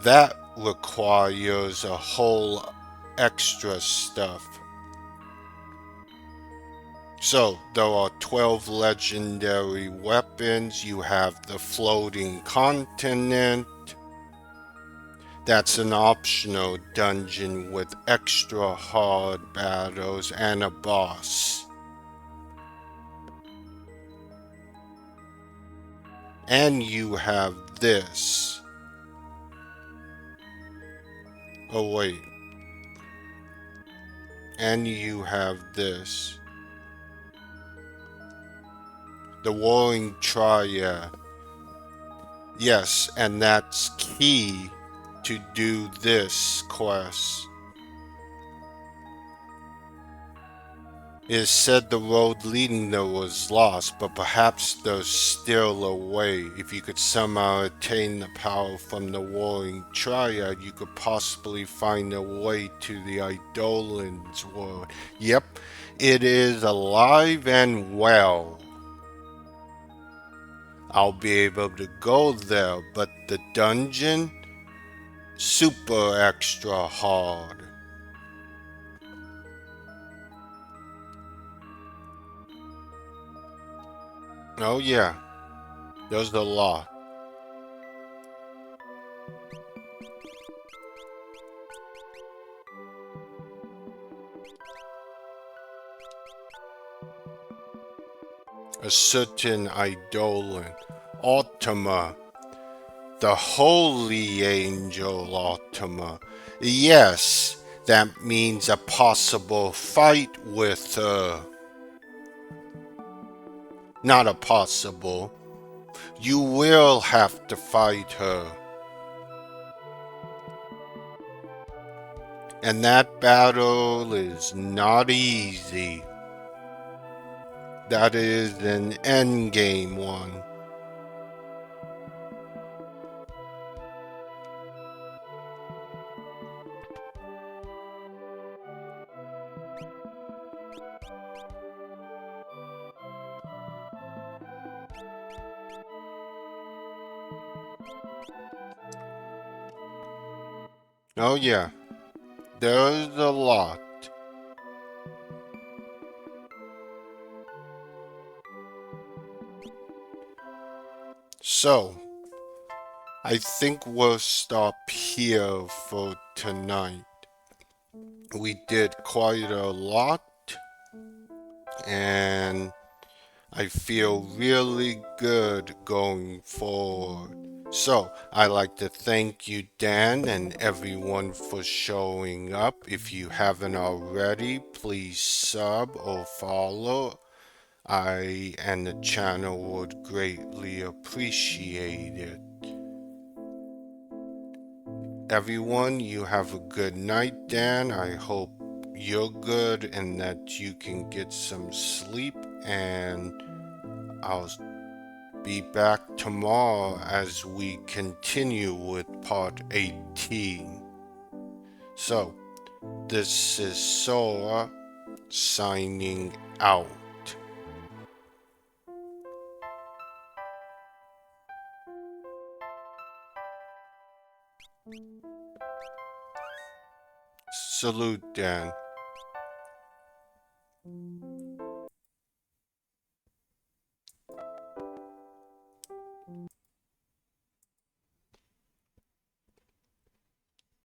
that requires a whole extra stuff. So, there are 12 legendary weapons. You have the floating continent. That's an optional dungeon with extra hard battles and a boss. And you have this. Oh wait. And you have this. The Warring Triad. Yes, and that's key to do this quest. It is said the road leading there was lost, but perhaps there's still a way. If you could somehow attain the power from the Warring Triad, you could possibly find a way to the Eidolon's world. Yep, it is alive and well. I'll be able to go there, but the dungeon? Super extra hard. Oh yeah, there's a lot. A certain Eidolon, Ultima, the holy angel Ultima. Yes, that means a possible fight with her. Not a possible. You will have to fight her. And that battle is not easy. That is an endgame one. Oh yeah, there's a lot. So, I think we'll stop here for tonight. We did quite a lot, and I feel really good going forward. So, I'd like to thank you, Dan, and everyone for showing up. If you haven't already, please sub or follow. I and the channel would greatly appreciate it. Everyone, you have a good night, Dan. I hope you're good and that you can get some sleep, and I'll be back tomorrow as we continue with part 18. So, this is Sora signing out. Salute, Dan.